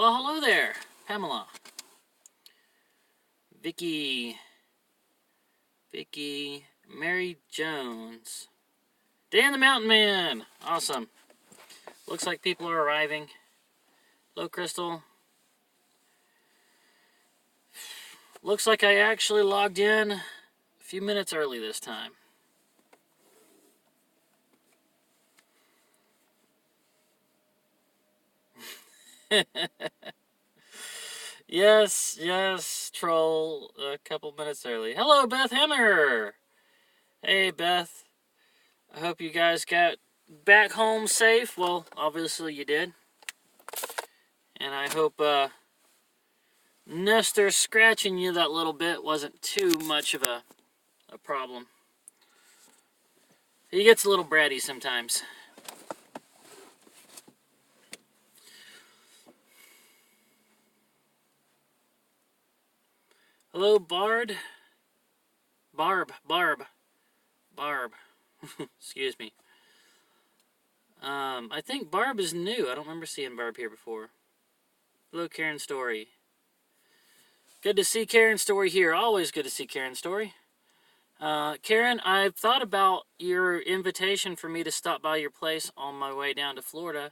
Well, hello there, Pamela. Vicky, Mary Jones. Dan the Mountain Man. Awesome. Looks like people are arriving. Hello, Crystal. Looks like I actually logged in a few minutes early this time. Yes, troll, a couple minutes early. Hello, Beth Hammer. Hey, Beth. I hope you guys got back home safe. Well, obviously you did. And I hope Nestor scratching you that little bit wasn't too much of a problem. He gets a little bratty sometimes. Hello, Barb. Excuse me. I think Barb is new. I don't remember seeing Barb here before. Hello, Karen Story. Good to see Karen Story here. Always good to see Karen Story. Karen, I've thought about your invitation for me to stop by your place on my way down to Florida.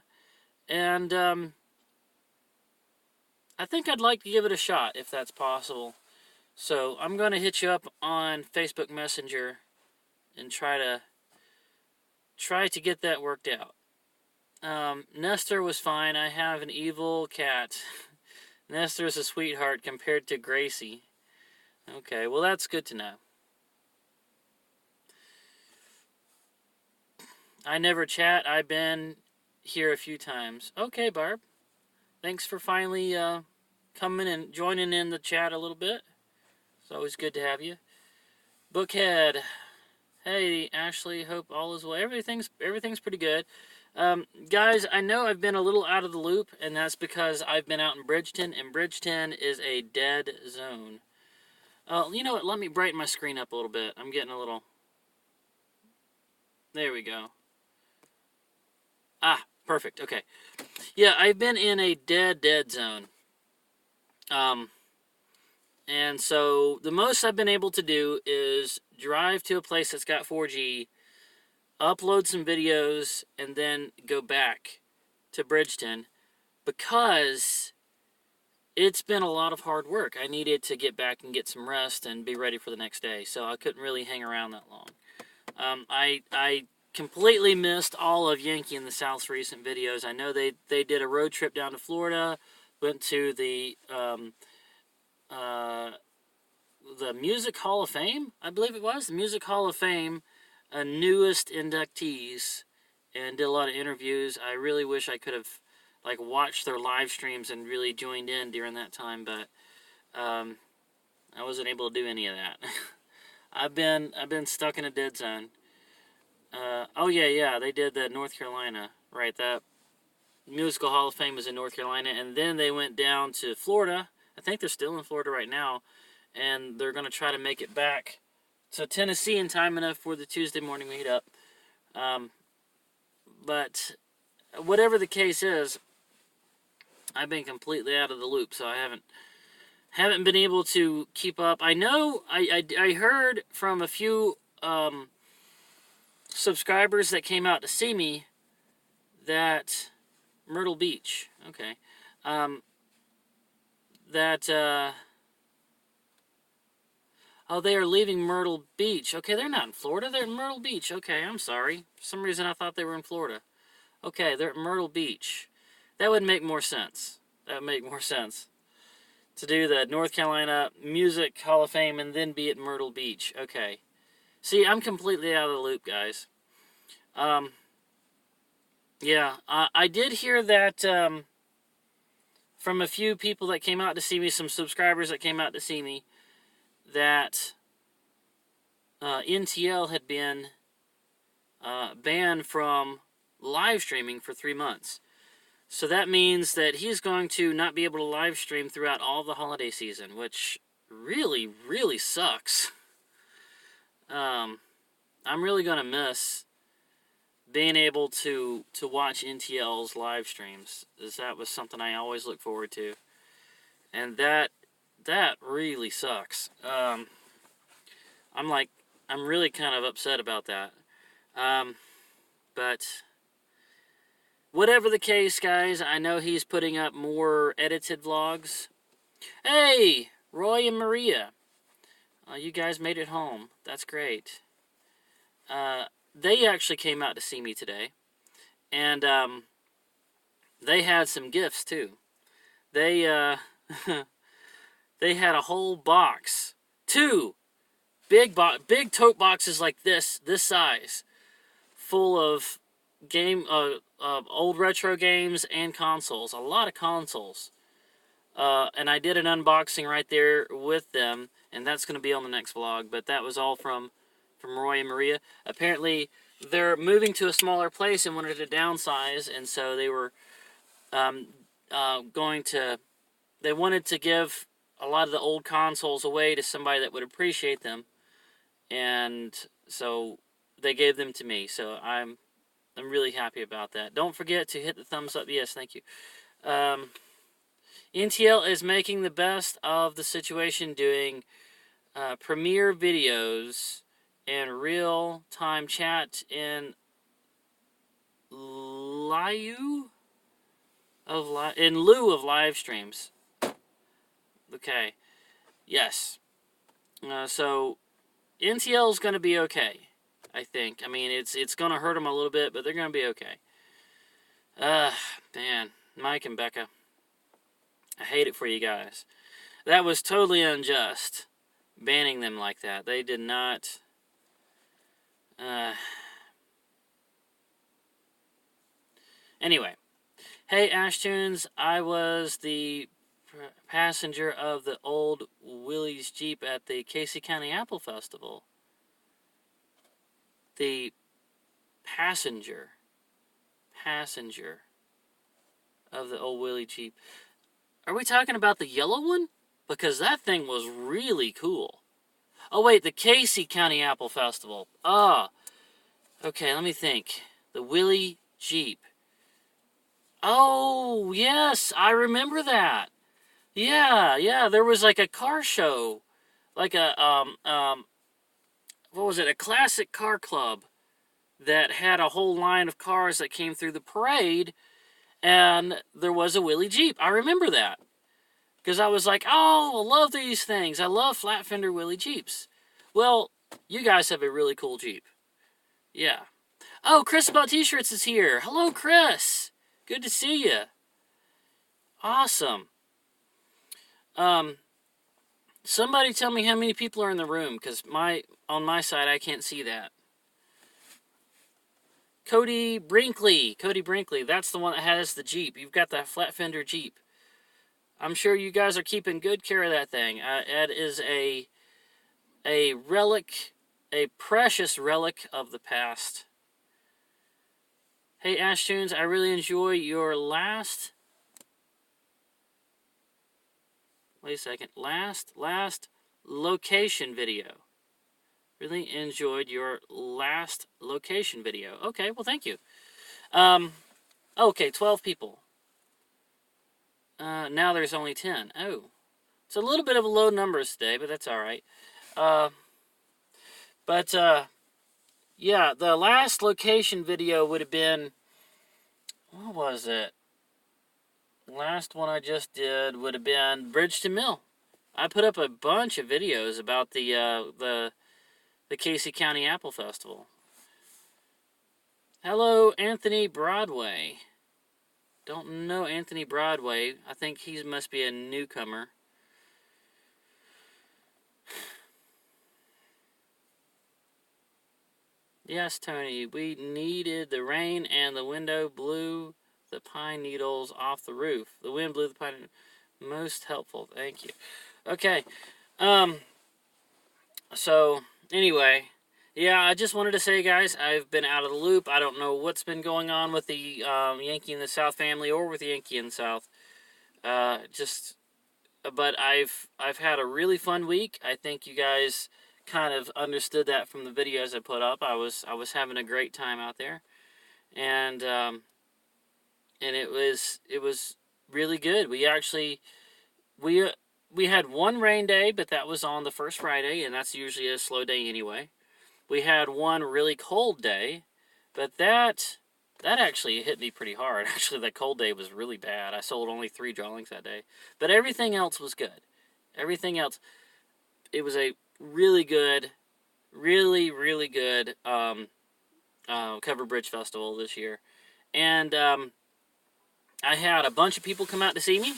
And I think I'd like to give it a shot, if that's possible. So I'm going to hit you up on Facebook Messenger and try to get that worked out. Nestor was fine. I have an evil cat. Nestor's a sweetheart compared to Gracie. Okay, well that's good to know. I never chat. I've been here a few times. Okay, Barb. Thanks for finally coming and joining in the chat a little bit. It's always good to have you. Bookhead. Hey, Ashley. Hope all is well. Everything's pretty good. Guys, I know I've been a little out of the loop, and that's because I've been out in Bridgeton, and Bridgeton is a dead zone. You know what? Let me brighten my screen up a little bit. I'm getting a little... There we go. Ah, perfect. Okay. Yeah, I've been in a dead zone. And so the most I've been able to do is drive to a place that's got 4G, upload some videos, and then go back to Bridgeton because it's been a lot of hard work. I needed to get back and get some rest and be ready for the next day, so I couldn't really hang around that long. I completely missed all of Yankee in the South's recent videos. I know they did a road trip down to Florida, went to the Music Hall of Fame, I believe it was, the Music Hall of Fame, newest inductees, and did a lot of interviews. I really wish I could have watched their live streams and really joined in during that time, but I wasn't able to do any of that. I've been stuck in a dead zone. Oh yeah, they did that North Carolina, right? That Musical Hall of Fame was in North Carolina, and then they went down to Florida. I think they're still in Florida right now, and they're going to try to make it back to Tennessee in time enough for the Tuesday morning meetup. But whatever the case is, I've been completely out of the loop, so I haven't been able to keep up. I know I heard from a few subscribers that came out to see me that Myrtle Beach, okay, oh, they are leaving Myrtle Beach. Okay, they're not in Florida. They're in Myrtle Beach. Okay, I'm sorry. For some reason, I thought they were in Florida. Okay, they're at Myrtle Beach. That would make more sense. That would make more sense. To do the North Carolina Music Hall of Fame and then be at Myrtle Beach. Okay. See, I'm completely out of the loop, guys. Yeah, I did hear that from a few people that came out to see me, some subscribers that came out to see me, that NTL had been banned from live streaming for 3 months. So that means that he's going to not be able to live stream throughout all the holiday season, which really, really sucks. I'm really going to miss being able to watch NTL's live streams. That was something I always look forward to. And that really sucks. I'm really kind of upset about that. But whatever the case, guys, I know he's putting up more edited vlogs. Hey, Roy and Maria. You guys made it home. That's great. They actually came out to see me today. And they had some gifts, too. They they had a whole box. 2 big tote boxes like this size, full of old retro games and consoles. A lot of consoles. And I did an unboxing right there with them, and that's going to be on the next vlog. But that was all from Roy and Maria. Apparently, they're moving to a smaller place and wanted to downsize, and so they were they wanted to give a lot of the old consoles away to somebody that would appreciate them, and so they gave them to me. So I'm really happy about that. Don't forget to hit the thumbs up. Yes, thank you. NTL is making the best of the situation, doing premiere videos and real-time chat in lieu of live streams. Okay. Yes. So NTL is going to be okay, I think. I mean, it's going to hurt them a little bit, but they're going to be okay. Man, Mike and Becca, I hate it for you guys. That was totally unjust, banning them like that. They did not. Anyway, hey Ashtunes, I was the passenger of the old Willie's Jeep at the Casey County Apple Festival. The passenger of the old Willie Jeep. Are we talking about the yellow one? Because that thing was really cool. Oh wait, the Casey County Apple Festival. Okay, let me think. The Willie Jeep. Oh, yes, I remember that. Yeah, there was like a car show. Like a, what was it? A classic car club that had a whole line of cars that came through the parade, and there was a Willie Jeep. I remember that. Because I was like, oh, I love these things. I love flat fender Willie Jeeps. Well, you guys have a really cool Jeep. Yeah. Oh, Chris About T-Shirts is here. Hello, Chris. Good to see you. Awesome. Somebody tell me how many people are in the room, because on my side, I can't see that. Cody Brinkley, that's the one that has the Jeep. You've got that flat fender Jeep. I'm sure you guys are keeping good care of that thing. It is a relic, a precious relic of the past. Hey, Ashtunes, I really enjoy your last... Wait a second. Last location video. Really enjoyed your last location video. Okay, well, thank you. Okay, 12 people. Now there's only 10. Oh. It's a little bit of a low numbers today, but that's all right. Yeah, the last location video would have been... What was it? Last one I just did would have been Bridgeton Mill. I put up a bunch of videos about the Casey County Apple Festival. Hello, Anthony Broadway. Don't know Anthony Broadway. I think he must be a newcomer. Yes, Tony, we needed the rain and the window blew the pine needles off the roof. The wind blew the pine needles. Most helpful. Thank you. Okay. So, anyway, yeah, I just wanted to say, guys, I've been out of the loop. I don't know what's been going on with the Yankee in the South family or with the Yankee in the South. But I've had a really fun week. I think you guys kind of understood that from the videos I put up. I was having a great time out there. and it was really good. We we had one rain day, but that was on the first Friday, and that's usually a slow day anyway. We had one really cold day, but that actually hit me pretty hard. Actually, that cold day was really bad. I sold only 3 drawings that day, but everything else was good. Everything else, it was a really good, really good Cover Bridge Festival this year, and I had a bunch of people come out to see me.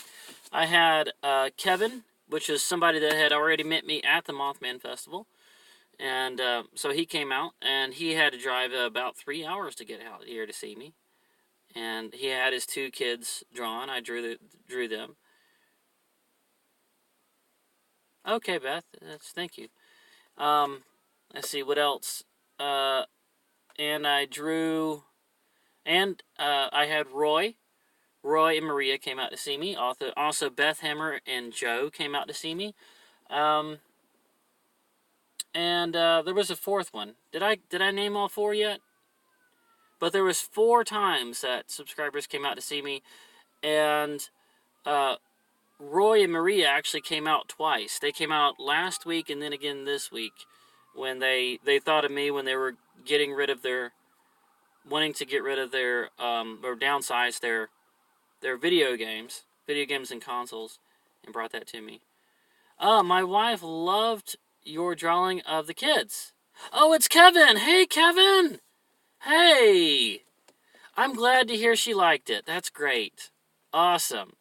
I had Kevin, which is somebody that had already met me at the Mothman Festival. And so he came out, and he had to drive about 3 hours to get out here to see me. And he had his 2 kids drawn. I drew them. Okay, Beth. Thank you. Let's see, what else? And I drew... And I had Roy. Roy and Maria came out to see me. Also Beth Hammer and Joe came out to see me. And there was a 4th one. Did I name all 4 yet? But there was 4 times that subscribers came out to see me, and Roy and Maria actually came out twice. They came out last week and then again this week, when they thought of me when they were wanting to get rid of their or downsize their video games and consoles, and brought that to me. My wife loved your drawing of the kids. Oh, it's Kevin! Hey, Kevin! Hey! I'm glad to hear she liked it. That's great. Awesome.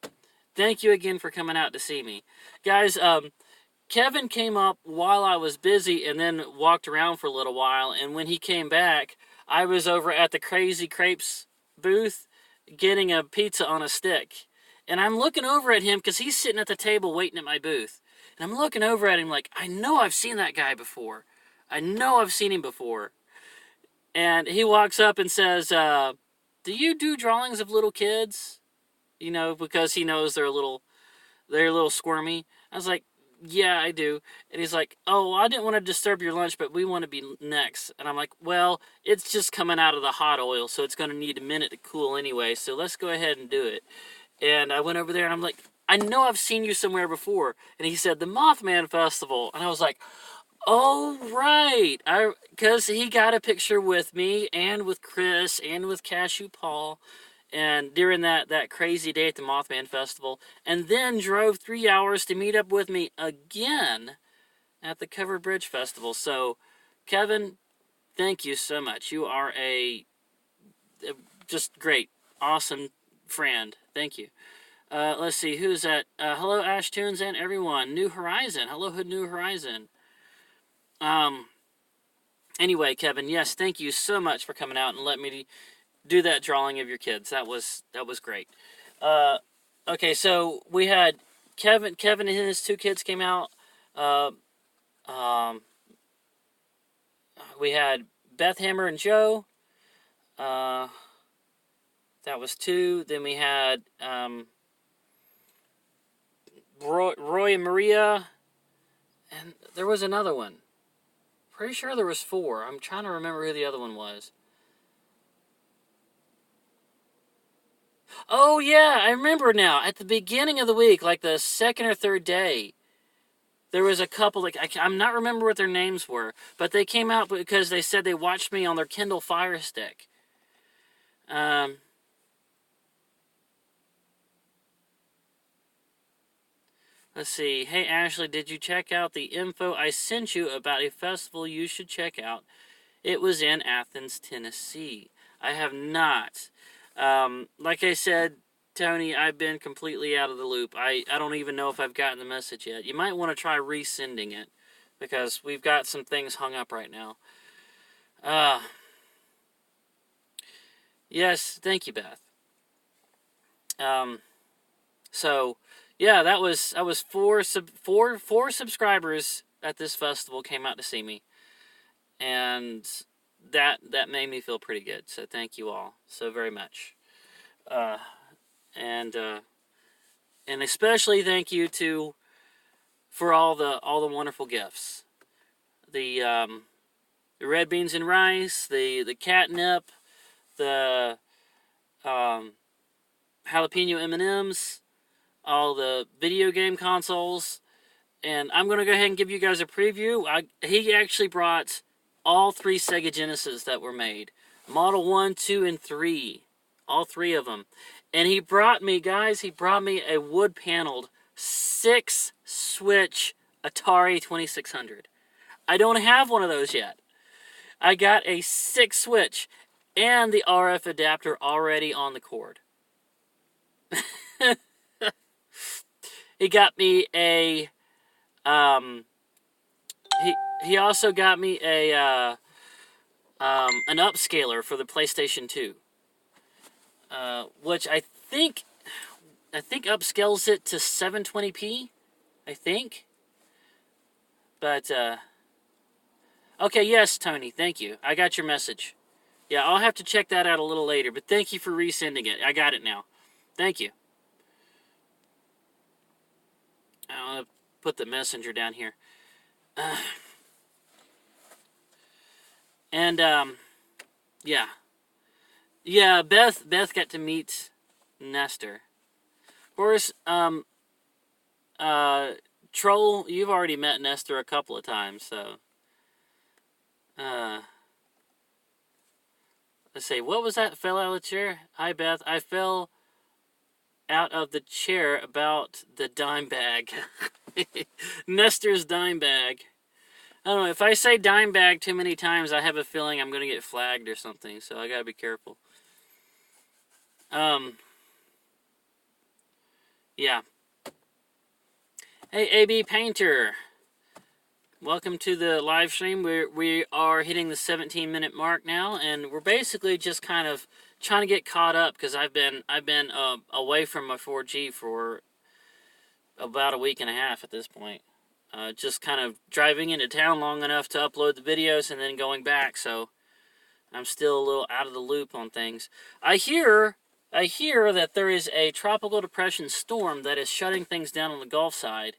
Thank you again for coming out to see me. Guys, Kevin came up while I was busy and then walked around for a little while, and when he came back, I was over at the Crazy Crepes booth getting a pizza on a stick. And I'm looking over at him because he's sitting at the table waiting at my booth. And I'm looking over at him like, I know I've seen that guy before. I know I've seen him before. And he walks up and says, do you do drawings of little kids? You know, because he knows they're a little squirmy. I was like, yeah, I do. And he's like, oh, I didn't want to disturb your lunch, but we want to be next. And I'm like, well, it's just coming out of the hot oil, so it's going to need a minute to cool anyway, so let's go ahead and do it. And I went over there, and I'm like, I know I've seen you somewhere before. And he said, the Mothman Festival. And I was like, oh, right. Because he got a picture with me and with Chris and with Cashew Paul, and during that crazy day at the Mothman Festival, and then drove 3 hours to meet up with me again at the Cover Bridge Festival. So, Kevin, thank you so much. You are a just great, awesome friend. Thank you. Let's see, who's that? Hello, Ash Tunes and everyone. New Horizon. Hello, New Horizon. Anyway, Kevin, yes, thank you so much for coming out and letting me do that drawing of your kids. That was great. Okay, so we had Kevin and his 2 kids came out. We had Beth Hammer and Joe. That was 2. Then we had Roy and Maria, and there was another one. Pretty sure there was 4. I'm trying to remember who the other one was. Oh, yeah, I remember now. At the beginning of the week, like the 2nd or 3rd day, there was a couple, like, I'm not remember what their names were, but they came out because they said they watched me on their Kindle Fire Stick. Let's see. Hey, Ashley, did you check out the info I sent you about a festival you should check out? It was in Athens, Tennessee. I have not. Like I said, Tony, I've been completely out of the loop. I don't even know if I've gotten the message yet. You might want to try resending it, because we've got some things hung up right now. Yes, thank you, Beth. So, yeah, that was 4 subscribers at this festival came out to see me, and that made me feel pretty good. So thank you all so very much, and especially thank you for all the wonderful gifts, the red beans and rice, the catnip, the jalapeno M&Ms, all the video game consoles, and I'm going to go ahead and give you guys a preview. He actually brought all 3 Sega Genesis that were made. Model 1, 2, and 3. All 3 of them. And he brought me, guys, a wood-paneled 6-switch Atari 2600. I don't have one of those yet. I got a 6-switch and the RF adapter already on the cord. He got me a... He also got me an upscaler for the PlayStation 2, which I think upscales it to 720p. I think, but okay, yes, Tony, thank you. I got your message. Yeah, I'll have to check that out a little later. But thank you for resending it. I got it now. Thank you. I'll put the messenger down here. And, yeah. Yeah, Beth got to meet Nestor. Of course, Troll, you've already met Nestor a couple of times, so. Let's see, what was that? Fell out of the chair? Hi, Beth. I fell out of the chair about the dime bag. Nestor's dime bag. I don't know, if I say dime bag too many times, I have a feeling I'm going to get flagged or something, so I got to be careful. Yeah. Hey, AB Painter. Welcome to the live stream. We are hitting the 17-minute mark now, and we're basically just kind of trying to get caught up because I've been away from my 4G for about a week and a half at this point. Just kind of driving into town long enough to upload the videos and then going back, so I'm still a little out of the loop on things. I hear that there is a tropical depression storm that is shutting things down on the Gulf side.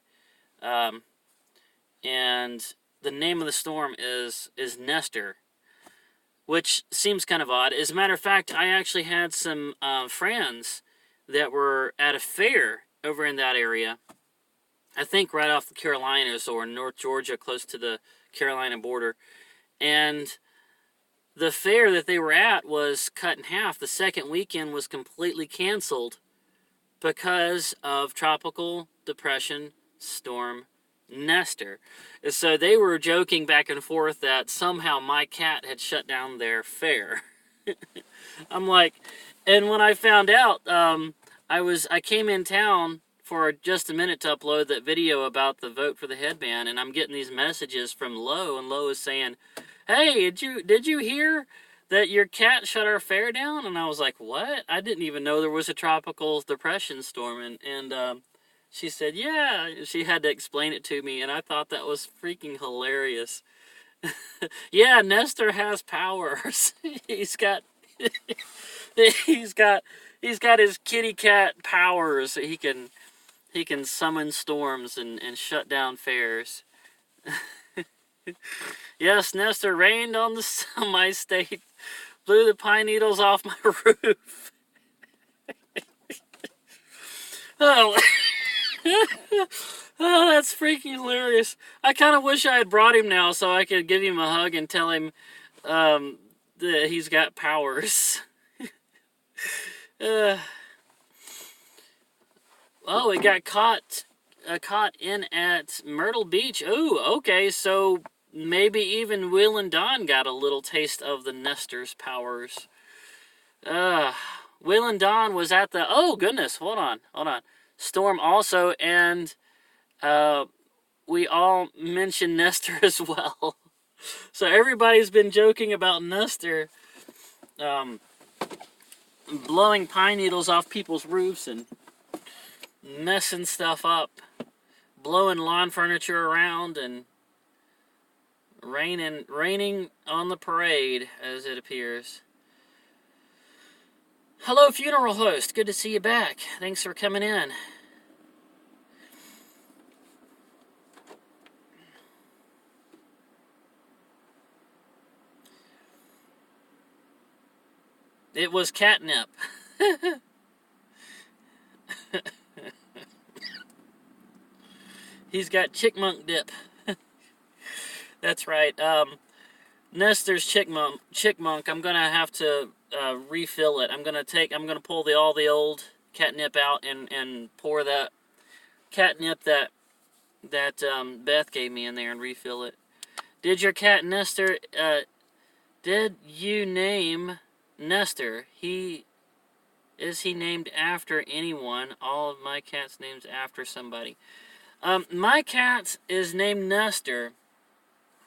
And the name of the storm is Nestor, which seems kind of odd. As a matter of fact, I actually had some friends that were at a fair over in that area. I think right off the Carolinas or North Georgia, close to the Carolina border. And the fair that they were at was cut in half. The second weekend was completely canceled because of tropical depression storm Nestor. So they were joking back and forth that somehow my cat had shut down their fair. I'm like, and when I found out, I came in town for just a minute to upload that video about the vote for the headband, and I'm getting these messages from Lo, and Lo is saying, "Hey, did you hear that your cat shut our fair down?" And I was like, "What? I didn't even know there was a tropical depression storm." And she said, "Yeah." She had to explain it to me, and I thought that was freaking hilarious. Yeah, Nestor has powers. He's got his kitty cat powers. He can summon storms and shut down fairs. Yes, Nestor rained on the semi-state, blew the pine needles off my roof. Oh. Oh, that's freaking hilarious. I kind of wish I had brought him now so I could give him a hug and tell him that he's got powers. Oh, it got caught in at Myrtle Beach. Ooh, okay, so maybe even Will and Don got a little taste of the Nestor's powers. Will and Don was at the... Oh, goodness, hold on. Storm also, and we all mentioned Nestor as well. So everybody's been joking about Nestor blowing pine needles off people's roofs and messing stuff up, blowing lawn furniture around, and raining on the parade, as it appears. Hello, funeral host. Good to see you back. Thanks for coming in. It was catnip. He's got chickmunk dip. That's right. Nestor's chickmunk. I'm gonna have to refill it. I'm gonna pull all the old catnip out and pour that catnip that Beth gave me in there and refill it. Did your cat Nestor? Did you name Nestor? Is he named after anyone? All of my cats' names after somebody. My cat is named Nestor.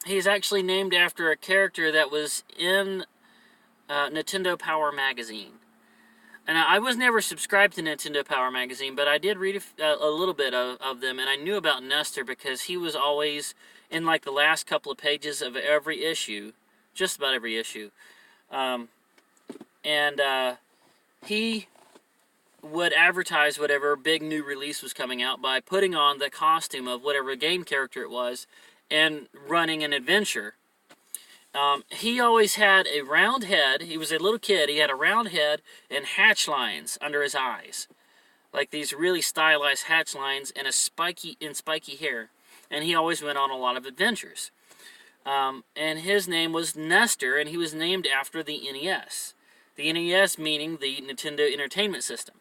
He's actually named after a character that was in Nintendo Power Magazine. And I was never subscribed to Nintendo Power Magazine, but I did read a little bit of them, and I knew about Nestor because he was always in like the last couple of pages of every issue, just about every issue. He would advertise whatever big new release was coming out by putting on the costume of whatever game character it was and running an adventure. He always had a round head. He was a little kid. He had a round head and hatch lines under his eyes, like these really stylized hatch lines, and spiky hair. And he always went on a lot of adventures. And his name was Nestor, and he was named after the NES. The NES meaning the Nintendo Entertainment System.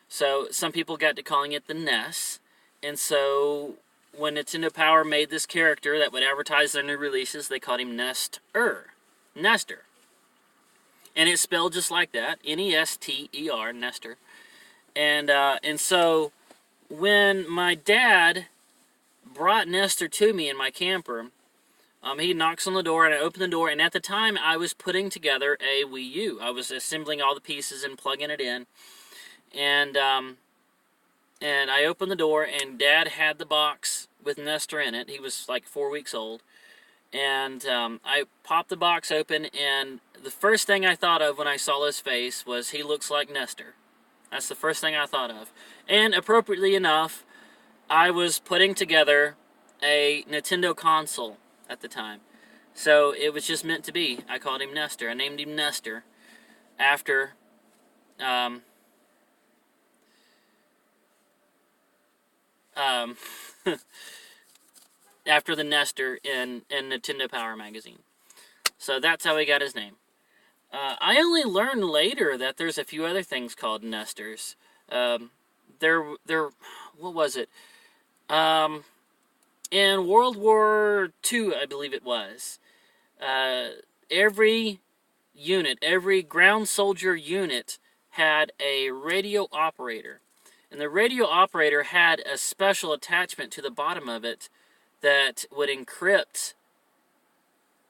So some people got to calling it the NES, and so when Nintendo Power made this character that would advertise their new releases, they called him Nestor. And it's spelled just like that, N-E-S-T-E-R, Nestor. And so when my dad brought Nestor to me in my camper, he knocks on the door, and I open the door, and at the time I was putting together a Wii U. I was assembling all the pieces and plugging it in, and I opened the door, and Dad had the box with Nestor in it. He was like 4 weeks old. And I popped the box open, and the first thing I thought of when I saw his face was, he looks like Nestor. That's the first thing I thought of. And appropriately enough, I was putting together a Nintendo console at the time. So it was just meant to be. I called him Nestor. I named him Nestor after after the Nestor in Nintendo Power Magazine. So that's how he got his name. I only learned later that there's a few other things called Nestors. What was it? In World War II, I believe it was, every ground soldier unit had a radio operator. And the radio operator had a special attachment to the bottom of it that would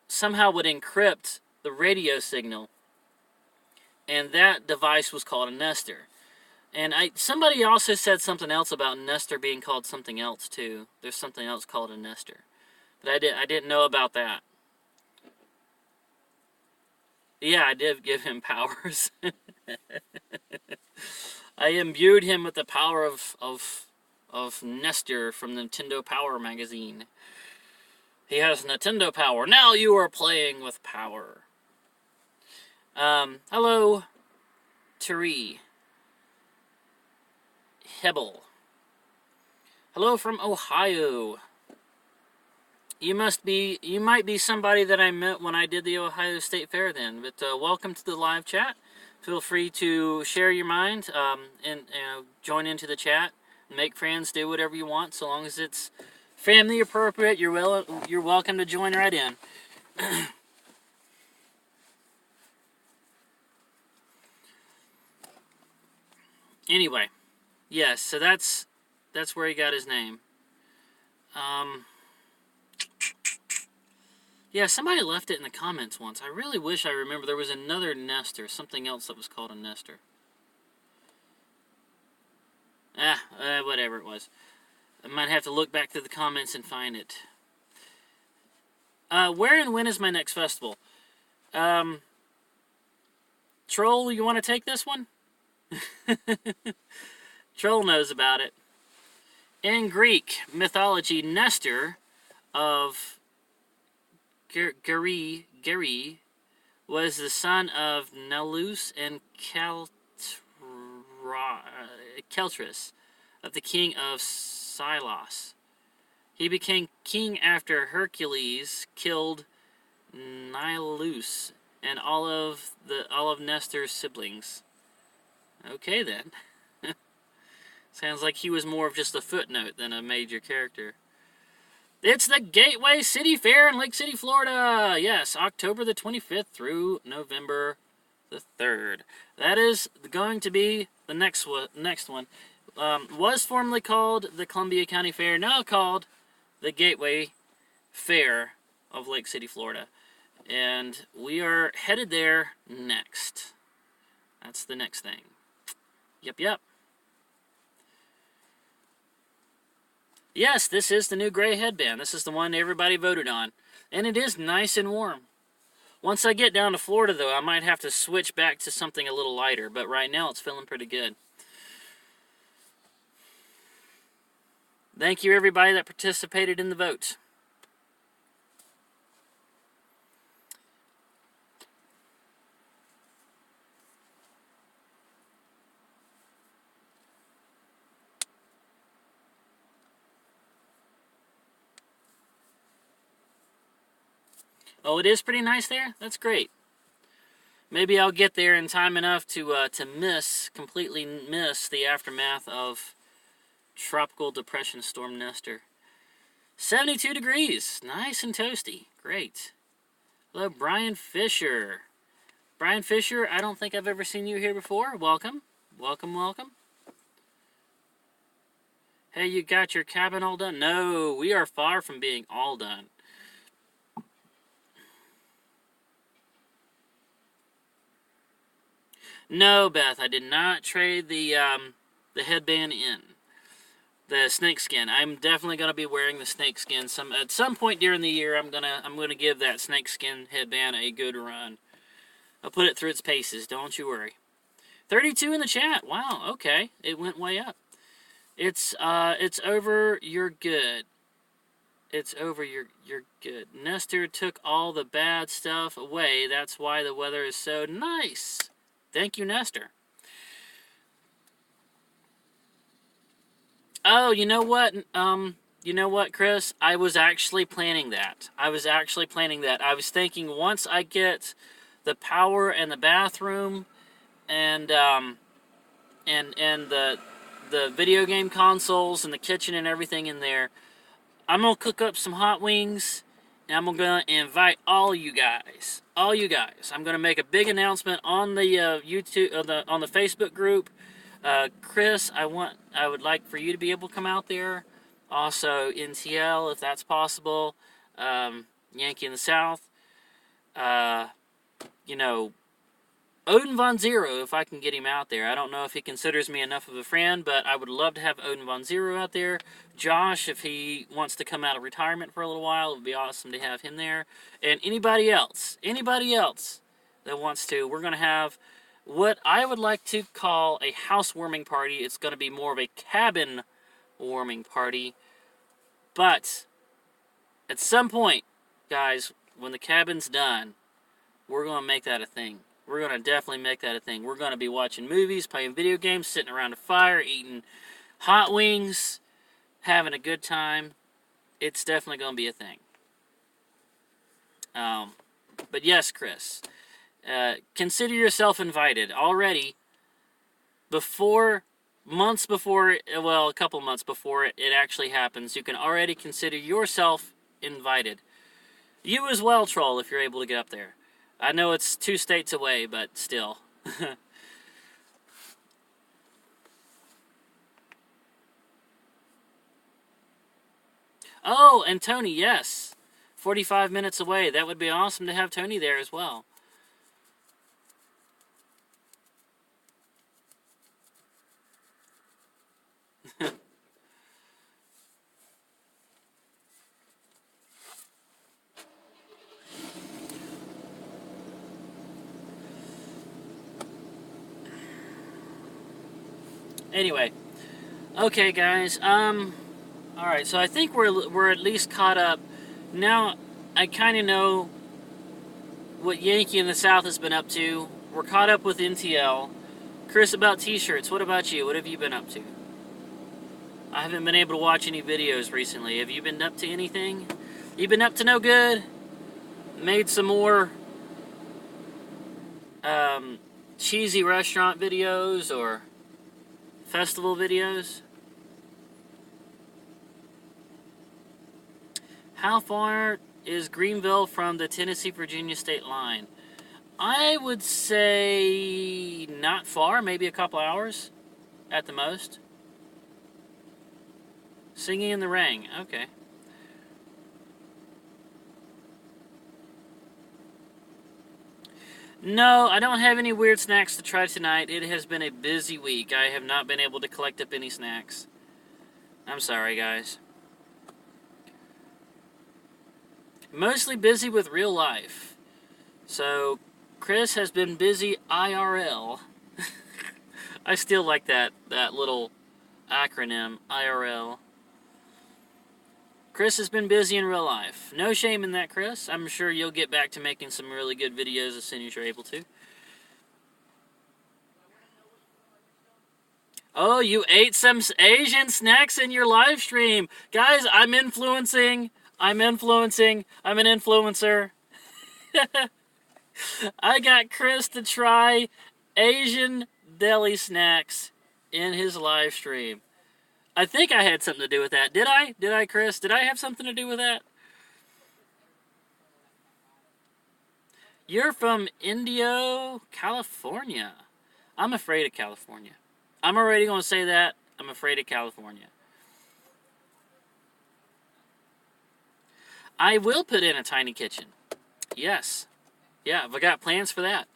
somehow would encrypt the radio signal. And that device was called a Nestor. And somebody also said something else about Nestor being called something else too. There's something else called a Nestor. But I didn't know about that. Yeah, I did give him powers. I imbued him with the power of Nestor from Nintendo Power Magazine. He has Nintendo Power. Now you are playing with power. Hello, Tari. Hebel. Hello from Ohio. You might be somebody that I met when I did the Ohio State Fair then. But welcome to the live chat. Feel free to share your mind and join into the chat. Make friends, do whatever you want, so long as it's family appropriate. You're welcome to join right in. Anyway, yes, so that's where he got his name. Yeah, somebody left it in the comments once. I really wish I remember. There was another Nestor, something else that was called a Nestor. Whatever it was. I might have to look back through the comments and find it. Where and when is my next festival? Troll, you want to take this one? Troll knows about it. In Greek mythology, Nestor of Geri was the son of Nelus and Keltris, of the king of Silos. He became king after Hercules killed Nilus and all of Nestor's siblings. Okay then. Sounds like he was more of just a footnote than a major character. It's the Gateway City Fair in Lake City, Florida. Yes, October the 25th through November the 3rd. That is going to be the next one. Was formerly called the Columbia County Fair, now called the Gateway Fair of Lake City, Florida. And we are headed there next. That's the next thing. Yep. Yes, this is the new gray headband. This is the one everybody voted on. And it is nice and warm. Once I get down to Florida, though, I might have to switch back to something a little lighter. But right now, it's feeling pretty good. Thank you, everybody that participated in the vote. Oh, it is pretty nice there? That's great. Maybe I'll get there in time enough to completely miss the aftermath of Tropical Depression Storm Nestor. 72 degrees. Nice and toasty. Great. Hello, Brian Fisher. Brian Fisher, I don't think I've ever seen you here before. Welcome. Welcome. Hey, you got your cabin all done? No, we are far from being all done. No, Beth, I did not trade the headband in. The snakeskin. I'm definitely going to be wearing the snakeskin. At some point during the year, I'm gonna give that snakeskin headband a good run. I'll put it through its paces. Don't you worry. 32 in the chat. Wow. Okay, it went way up. It's over. You're good. It's over. You're good. Nestor took all the bad stuff away. That's why the weather is so nice. Thank you, Nestor. Oh, you know what? Chris? I was actually planning that. I was thinking once I get the power and the bathroom and the video game consoles and the kitchen and everything in there, I'm gonna cook up some hot wings. And I'm going to invite all you guys. I'm going to make a big announcement on the YouTube, on the Facebook group. Chris, I would like for you to be able to come out there. Also, NTL, if that's possible. Yankee in the South. Odin Von Zero, if I can get him out there. I don't know if he considers me enough of a friend, but I would love to have Odin Von Zero out there. Josh, if he wants to come out of retirement for a little while, it would be awesome to have him there. And anybody else that wants to, we're going to have what I would like to call a housewarming party. It's going to be more of a cabin warming party. But at some point, guys, when the cabin's done, we're going to make that a thing. We're going to definitely make that a thing. We're going to be watching movies, playing video games, sitting around a fire, eating hot wings, having a good time. It's definitely going to be a thing. But yes, Chris, consider yourself invited already. A couple months before it actually happens, you can already consider yourself invited. You as well, Troll, if you're able to get up there. I know it's 2 states away, but still. Oh, and Tony, yes. 45 minutes away. That would be awesome to have Tony there as well. Anyway, okay, guys. All right. So I think we're at least caught up. Now I kind of know what Yankee in the South has been up to. We're caught up with NTL. Chris, about t-shirts, what about you? What have you been up to? I haven't been able to watch any videos recently. Have you been up to anything? You been up to no good? Made some more cheesy restaurant videos or festival videos? How far is Greenville from the Tennessee-Virginia state line? I would say not far, maybe a couple hours at the most. Singing in the Rain, okay. No, I don't have any weird snacks to try tonight. It has been a busy week. I have not been able to collect up any snacks. I'm sorry, guys. Mostly busy with real life. So, Chris has been busy IRL. I still like that little acronym, IRL. Chris has been busy in real life. No shame in that, Chris. I'm sure you'll get back to making some really good videos as soon as you're able to. Oh, you ate some Asian snacks in your live stream. Guys, I'm influencing. I'm an influencer. I got Chris to try Asian deli snacks in his live stream. I think I had something to do with that. Did I? Did I, Chris? Did I have something to do with that? You're from Indio, California. I'm afraid of California. I'm already going to say that. I'm afraid of California. I will put in a tiny kitchen. Yes. Yeah, I've got plans for that.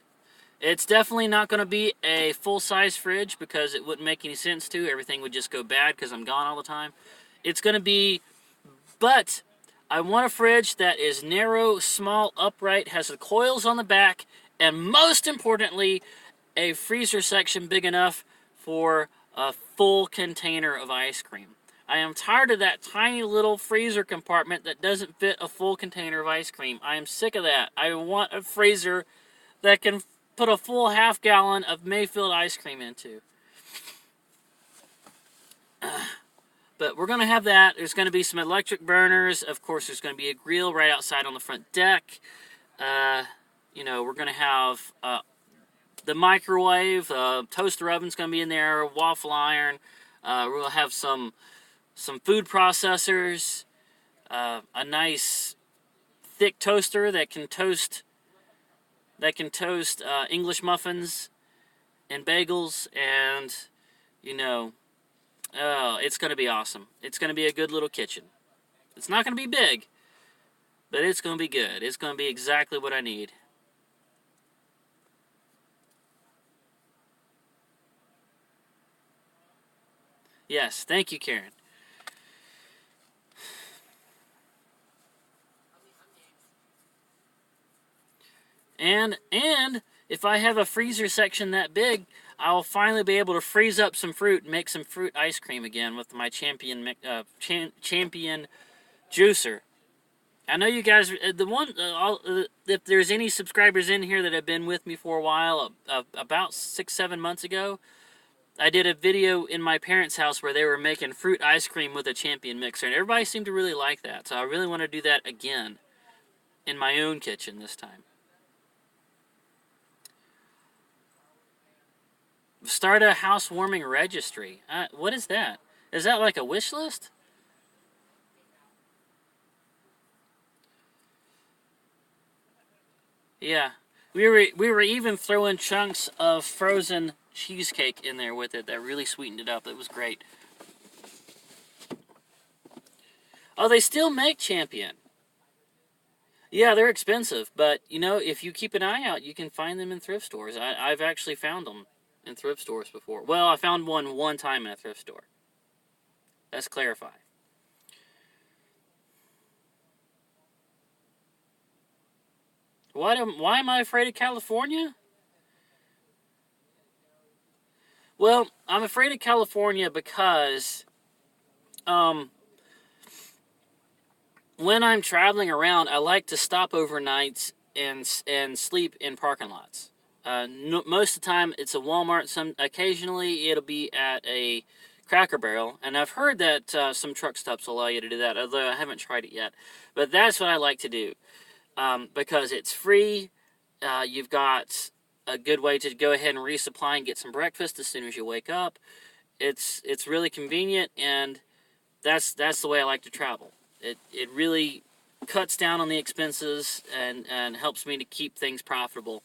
It's definitely not going to be a full-size fridge because it wouldn't make any sense to. Everything would just go bad because I'm gone all the time. It's going to be, but I want a fridge that is narrow, small, upright, has the coils on the back, and most importantly, a freezer section big enough for a full container of ice cream. I am tired of that tiny little freezer compartment that doesn't fit a full container of ice cream. I am sick of that. I want a freezer that can put a full half-gallon of Mayfield ice cream into. But we're going to have that. There's going to be some electric burners. Of course, there's going to be a grill right outside on the front deck. We're going to have the microwave. Toaster oven's going to be in there. Waffle iron. We'll have some food processors. A nice thick toaster that can toast English muffins and bagels, and it's going to be awesome. It's going to be a good little kitchen. It's not going to be big, but it's going to be good. It's going to be exactly what I need. Yes, thank you, Karen. And if I have a freezer section that big, I'll finally be able to freeze up some fruit and make some fruit ice cream again with my Champion juicer. I know you guys, if there's any subscribers in here that have been with me for a while, about 6-7 months ago, I did a video in my parents' house where they were making fruit ice cream with a Champion mixer, and everybody seemed to really like that. So I really want to do that again in my own kitchen this time. Start a housewarming registry. What is that? Is that like a wish list? Yeah. We were even throwing chunks of frozen cheesecake in there with it that really sweetened it up. It was great. Oh, they still make Champion. Yeah, they're expensive, but if you keep an eye out, you can find them in thrift stores. I've actually found them in thrift stores before. Well, I found one time in a thrift store. Let's clarify. Why am I afraid of California? Well, I'm afraid of California because when I'm traveling around, I like to stop overnight and sleep in parking lots. No, most of the time, it's a Walmart. Occasionally, it'll be at a Cracker Barrel, and I've heard that some truck stops allow you to do that, although I haven't tried it yet. But that's what I like to do, because it's free. You've got a good way to go ahead and resupply and get some breakfast as soon as you wake up. It's really convenient, and that's the way I like to travel. It really cuts down on the expenses and helps me to keep things profitable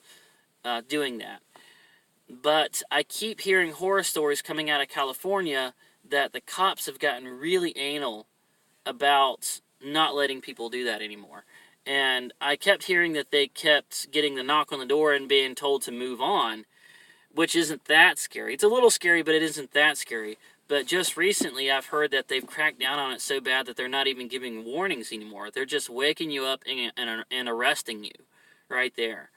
doing that. But I keep hearing horror stories coming out of California that the cops have gotten really anal about not letting people do that anymore. And I kept hearing that they kept getting the knock on the door and being told to move on, which isn't that scary. It's a little scary, but it isn't that scary. But just recently, I've heard that they've cracked down on it so bad that they're not even giving warnings anymore. They're just waking you up and arresting you right there.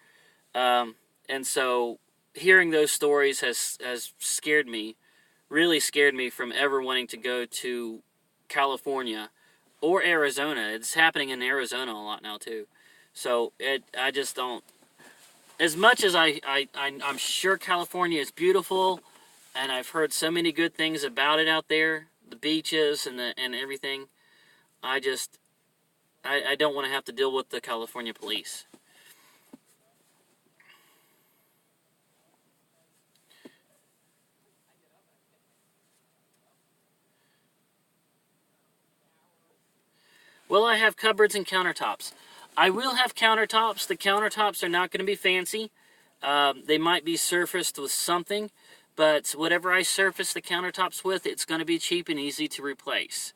And so hearing those stories has scared me, really scared me from ever wanting to go to California or Arizona. It's happening in Arizona a lot now too. So I just don't. As much as I'm sure California is beautiful, and I've heard so many good things about it out there, the beaches and everything. I don't want to have to deal with the California police. Will I have cupboards and countertops? I will have countertops. The countertops are not going to be fancy. They might be surfaced with something, but whatever I surface the countertops with, it's going to be cheap and easy to replace.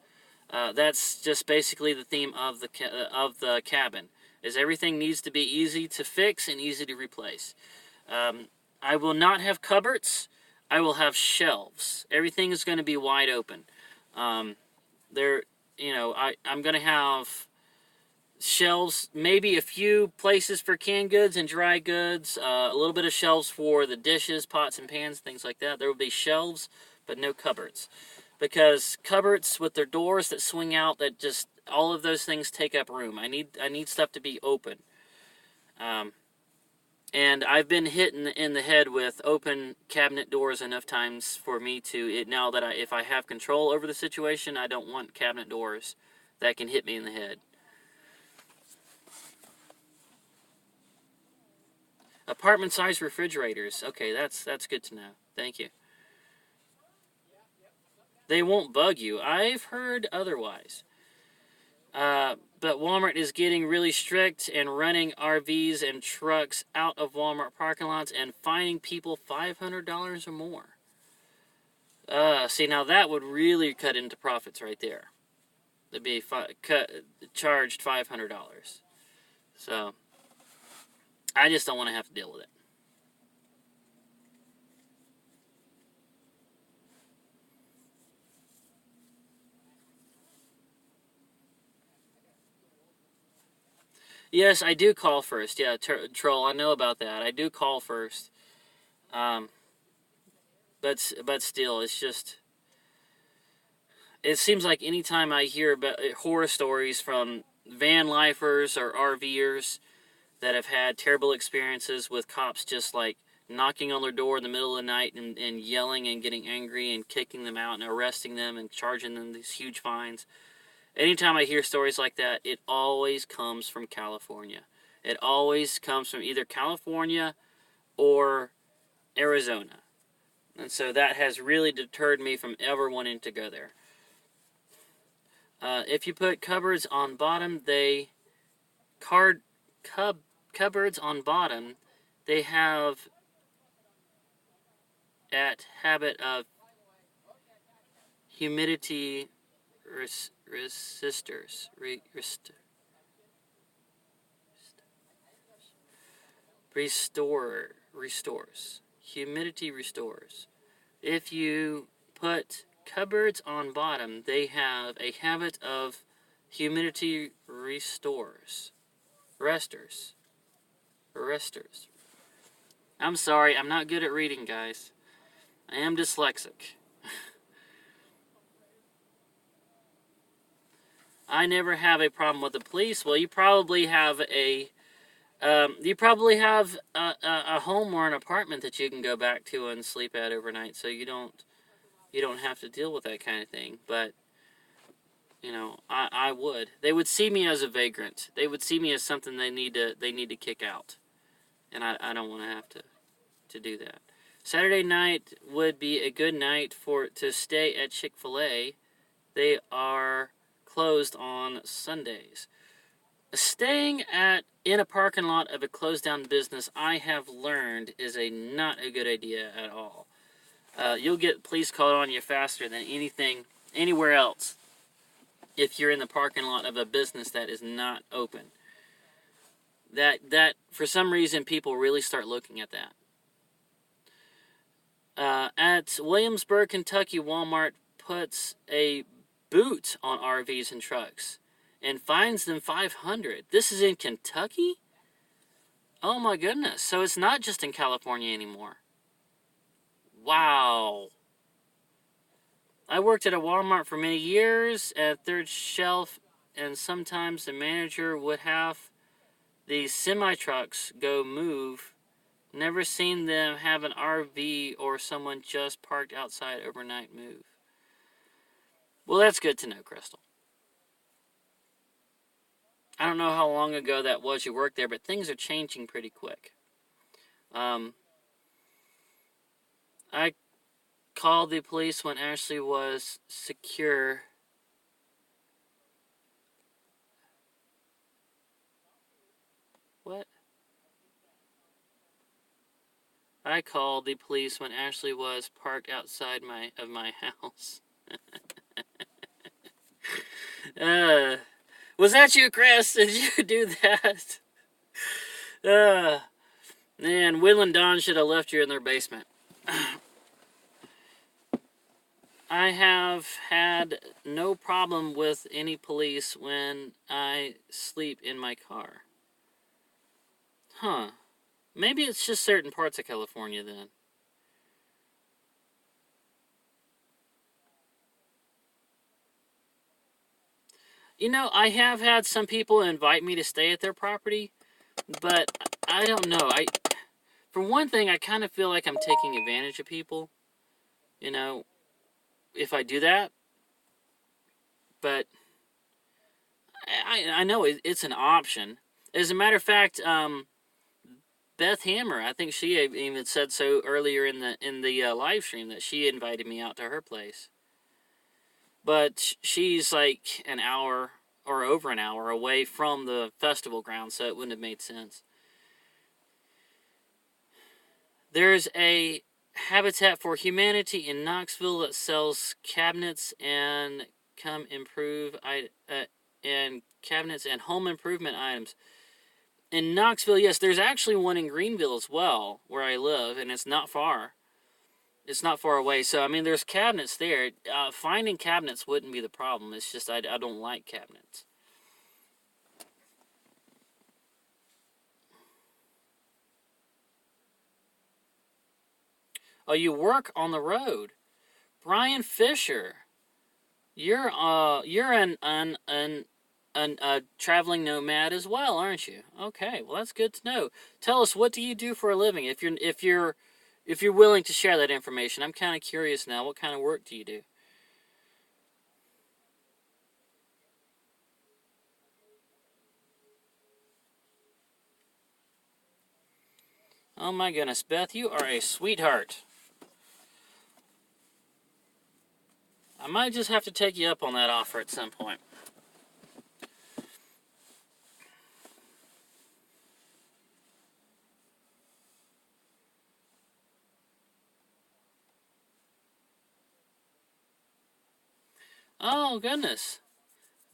That's just basically the theme of the cabin. Is everything needs to be easy to fix and easy to replace. I will not have cupboards. I will have shelves. Everything is going to be wide open. I'm going to have shelves, maybe a few places for canned goods and dry goods, a little bit of shelves for the dishes, pots and pans, things like that. There will be shelves, but no cupboards. Because cupboards with their doors that swing out, that just, all of those things take up room. I need stuff to be open. And I've been hit in the head with open cabinet doors enough times for me to, now that if I have control over the situation, I don't want cabinet doors that can hit me in the head. Apartment-sized refrigerators. Okay, that's good to know. Thank you. They won't bug you. I've heard otherwise. But Walmart is getting really strict and running RVs and trucks out of Walmart parking lots and fining people $500 or more. See, now that would really cut into profits right there. They'd be charged $500. So, I just don't want to have to deal with it. Yes, I do call first. Yeah, Troll, I know about that. I do call first. But still, it's just... It seems like anytime I hear about horror stories from van lifers or RVers that have had terrible experiences with cops just like knocking on their door in the middle of the night and yelling and getting angry and kicking them out and arresting them and charging them these huge fines. Anytime I hear stories like that, it always comes from California. It always comes from either California or Arizona. And so that has really deterred me from ever wanting to go there. If you put cupboards on bottom, cupboards on bottom, they have at habit of humidity resistors. Restores. Humidity restores. If you put cupboards on bottom, they have a habit of humidity restors. Restors. I'm sorry, I'm not good at reading, guys. I am dyslexic. I never have a problem with the police. Well, you probably have a You probably have a home or an apartment that you can go back to and sleep at overnight, so you don't have to deal with that kind of thing. But I would. They would see me as a vagrant. They would see me as something they need to kick out, and I don't want to have to do that. Saturday night would be a good night to stay at Chick-fil-A. They are closed on Sundays. Staying in a parking lot of a closed down business, I have learned, is not a good idea at all. You'll get police called on you faster than anything anywhere else if you're in the parking lot of a business that is not open. That for some reason people really start looking at that. At Williamsburg, Kentucky, Walmart puts a boot on RVs and trucks and fines them $500. This is in Kentucky? Oh my goodness. So it's not just in California anymore. Wow. I worked at a Walmart for many years at third shelf, and sometimes the manager would have these semi-trucks go move. Never seen them have an RV or someone just parked outside overnight move. Well, that's good to know, Crystal. I don't know how long ago that was you worked there, but things are changing pretty quick. I called the police when Ashley was secure. What? I called the police when Ashley was parked outside of my house. Was that you, Chris? Did you do that? Man, Will and Don should have left you in their basement. I have had no problem with any police when I sleep in my car. Huh. Maybe it's just certain parts of California then. I have had some people invite me to stay at their property, but I don't know. For one thing, I kind of feel like I'm taking advantage of people, if I do that. But I know it's an option. As a matter of fact, Beth Hammer, I think she even said so earlier in the live stream that she invited me out to her place. But she's like an hour or over an hour away from the festival ground, so it wouldn't have made sense. There's a Habitat for Humanity in Knoxville that sells cabinets and cabinets and home improvement items. In Knoxville, yes, there's actually one in Greenville as well, where I live, and it's not far. It's not far away. So, I mean, there's cabinets there. Finding cabinets wouldn't be the problem. It's just I don't like cabinets. Oh, you work on the road. Brian Fisher. You're a traveling nomad as well, aren't you? Okay, well that's good to know. Tell us, what do you do for a living? If you're willing to share that information, I'm kind of curious now. What kind of work do you do? Oh my goodness, Beth, you are a sweetheart. I might just have to take you up on that offer at some point. Oh goodness.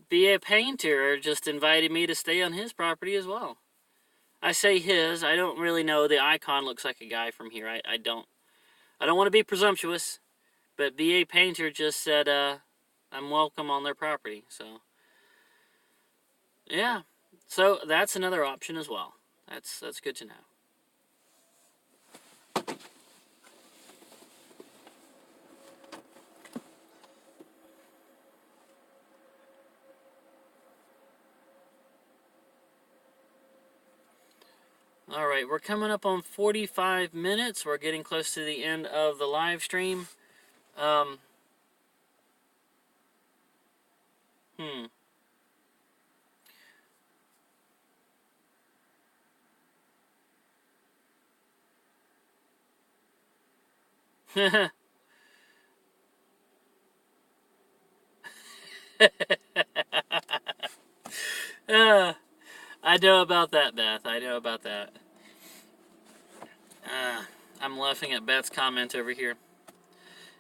BA Painter just invited me to stay on his property as well. I say his. I don't really know. The icon looks like a guy from here. I don't want to be presumptuous, but BA Painter just said I'm welcome on their property. So yeah, so that's another option as well. That's good to know. All right, we're coming up on 45 minutes. We're getting close to the end of the live stream. Um, hmm. uh, I know about that, Beth. I know about that. Uh, I'm laughing at Beth's comment over here.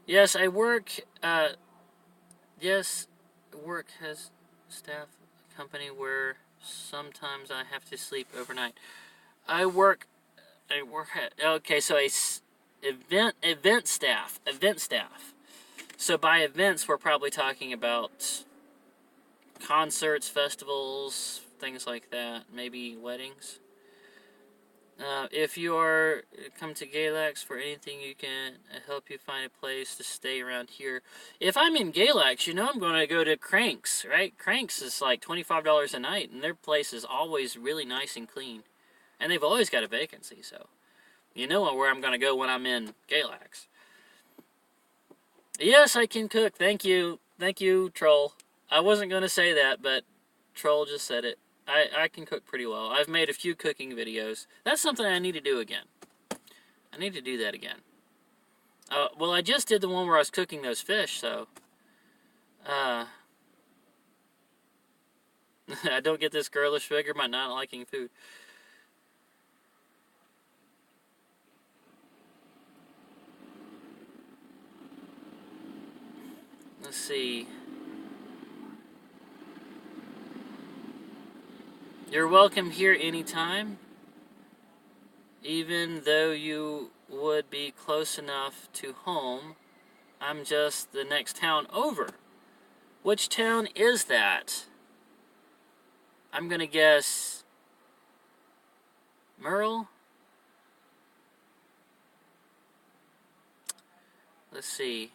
Yes, I work. Yes, work has staff company where sometimes I have to sleep overnight. I work. I work at. Okay, so event staff. Event staff. So by events, we're probably talking about concerts, festivals, things like that. Maybe weddings. If you are come to Galax for anything, you can help you find a place to stay around here. If I'm in Galax, you know I'm going to go to Cranks, right? Cranks is like $25 a night, and their place is always really nice and clean, and they've always got a vacancy. So you know where I'm going to go when I'm in Galax. Yes, I can cook. Thank you, Troll. I wasn't going to say that, but Troll just said it. I can cook pretty well. I've made a few cooking videos. That's something I need to do again. I need to do that again. Well, I just did the one where I was cooking those fish, so... I don't get this girlish figure by not liking food. Let's see. You're welcome here anytime. Even though you would be close enough to home, I'm just the next town over. Which town is that? I'm gonna guess... Merle? Let's see.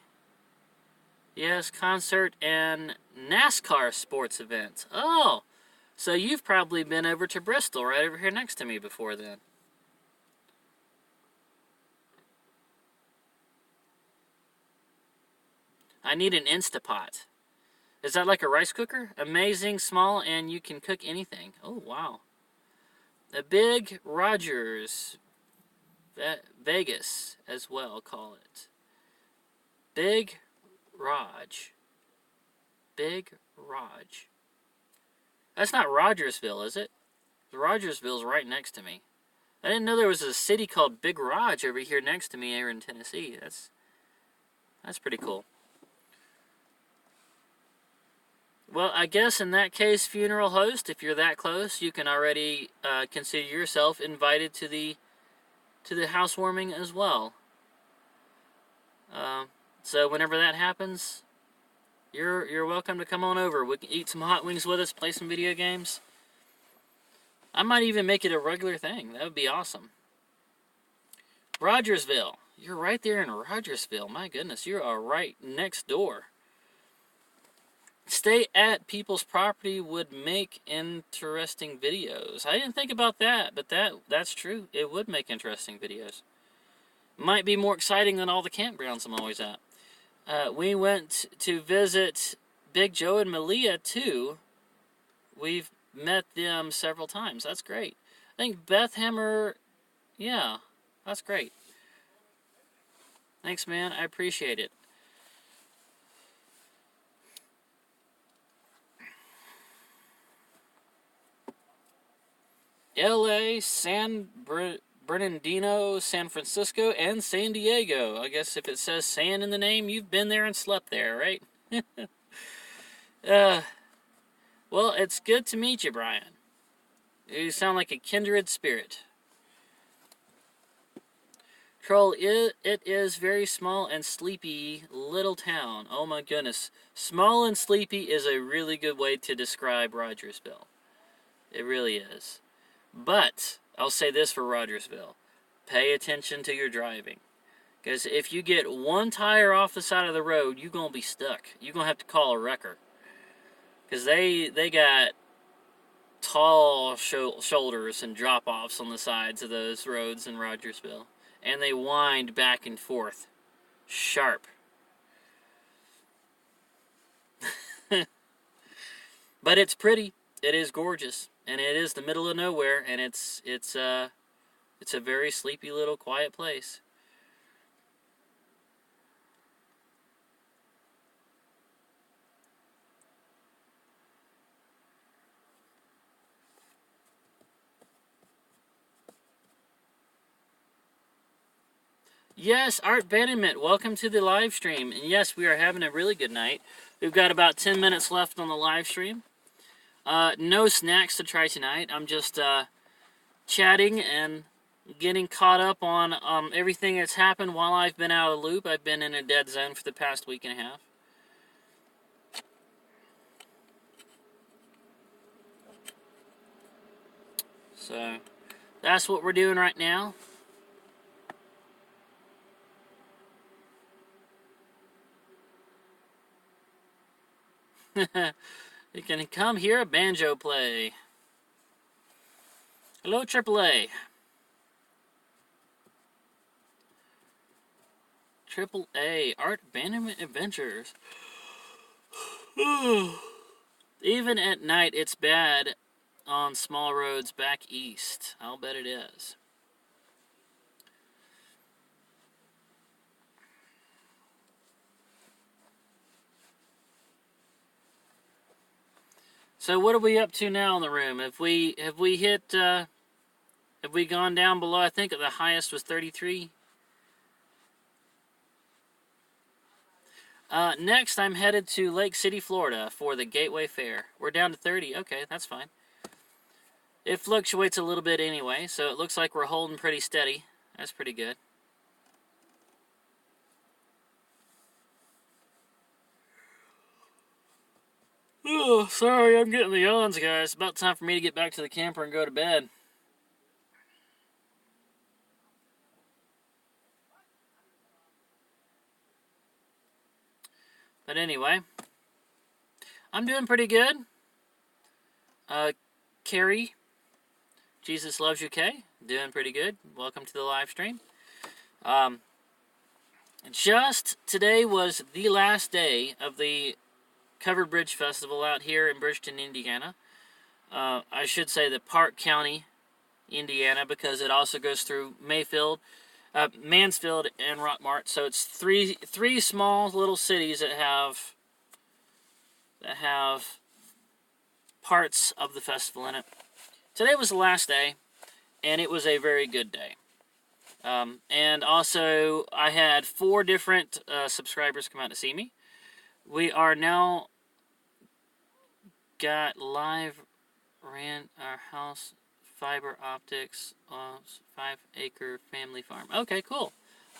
Yes, concert and NASCAR sports events. Oh! So you've probably been over to Bristol, right over here next to me before then. I need an Instapot. Is that like a rice cooker? Amazing, small, and you can cook anything. Oh, wow. A Big Rogers, Vegas as well, call it. Big Raj. Big Raj. That's not Rogersville, is it? Rogersville's right next to me. I didn't know there was a city called Big Raj over here next to me here in Tennessee. That's pretty cool. Well, I guess in that case, funeral host, if you're that close, you can already consider yourself invited to the housewarming as well. So whenever that happens, you're welcome to come on over. We can eat some hot wings with us, play some video games. I might even make it a regular thing. That would be awesome. Rogersville. You're right there in Rogersville. My goodness, you are right next door. Stay at people's property would make interesting videos. I didn't think about that, but that's true. It would make interesting videos. Might be more exciting than all the campgrounds I'm always at. We went to visit Big Joe and Malia, too. We've met them several times. That's great. I think Beth Hammer, yeah, that's great. Thanks, man. I appreciate it. L.A., San Bernardino, San Francisco, and San Diego. I guess if it says San in the name, you've been there and slept there, right? Well, it's good to meet you, Brian. You sound like a kindred spirit. Troll, it is very small and sleepy little town. Oh my goodness. Small and sleepy is a really good way to describe Rogersville. It really is. But, I'll say this for Rogersville. Pay attention to your driving. Because if you get one tire off the side of the road, you're going to be stuck. You're going to have to call a wrecker. Because they got tall shoulders and drop-offs on the sides of those roads in Rogersville. And they wind back and forth. Sharp. But it's pretty. It is gorgeous. And it is the middle of nowhere, and it's a very sleepy little quiet place. Yes, Art Bannerman, welcome to the live stream. And yes, we are having a really good night. We've got about 10 minutes left on the live stream. No snacks to try tonight. I'm just chatting and getting caught up on everything that's happened while I've been out of the loop. I've been in a dead zone for the past week and a half. So, that's what we're doing right now. You can come hear a banjo play. Hello, AAA. AAA, Art Bannerman Adventures. Even at night, it's bad on small roads back east. I'll bet it is. So what are we up to now in the room? Have we gone down below? I think the highest was 33. Next, I'm headed to Lake City, Florida for the Gateway Fair. We're down to 30. Okay, that's fine. It fluctuates a little bit anyway, so it looks like we're holding pretty steady. That's pretty good. Oh, sorry, I'm getting the yawns, guys. It's about time for me to get back to the camper and go to bed. But anyway, I'm doing pretty good. Carrie, Jesus Loves You, Kay, doing pretty good. Welcome to the live stream. Just today was the last day of the Covered Bridge Festival out here in Bridgeton, Indiana. I should say the Park County, Indiana, because it also goes through Mayfield, Mansfield, and Rockmart. So it's three small little cities that have parts of the festival in it. Today was the last day, and it was a very good day. And also, I had 4 different subscribers come out to see me. We are now got live ran our house fiber optics on 5-acre family farm. Okay, cool.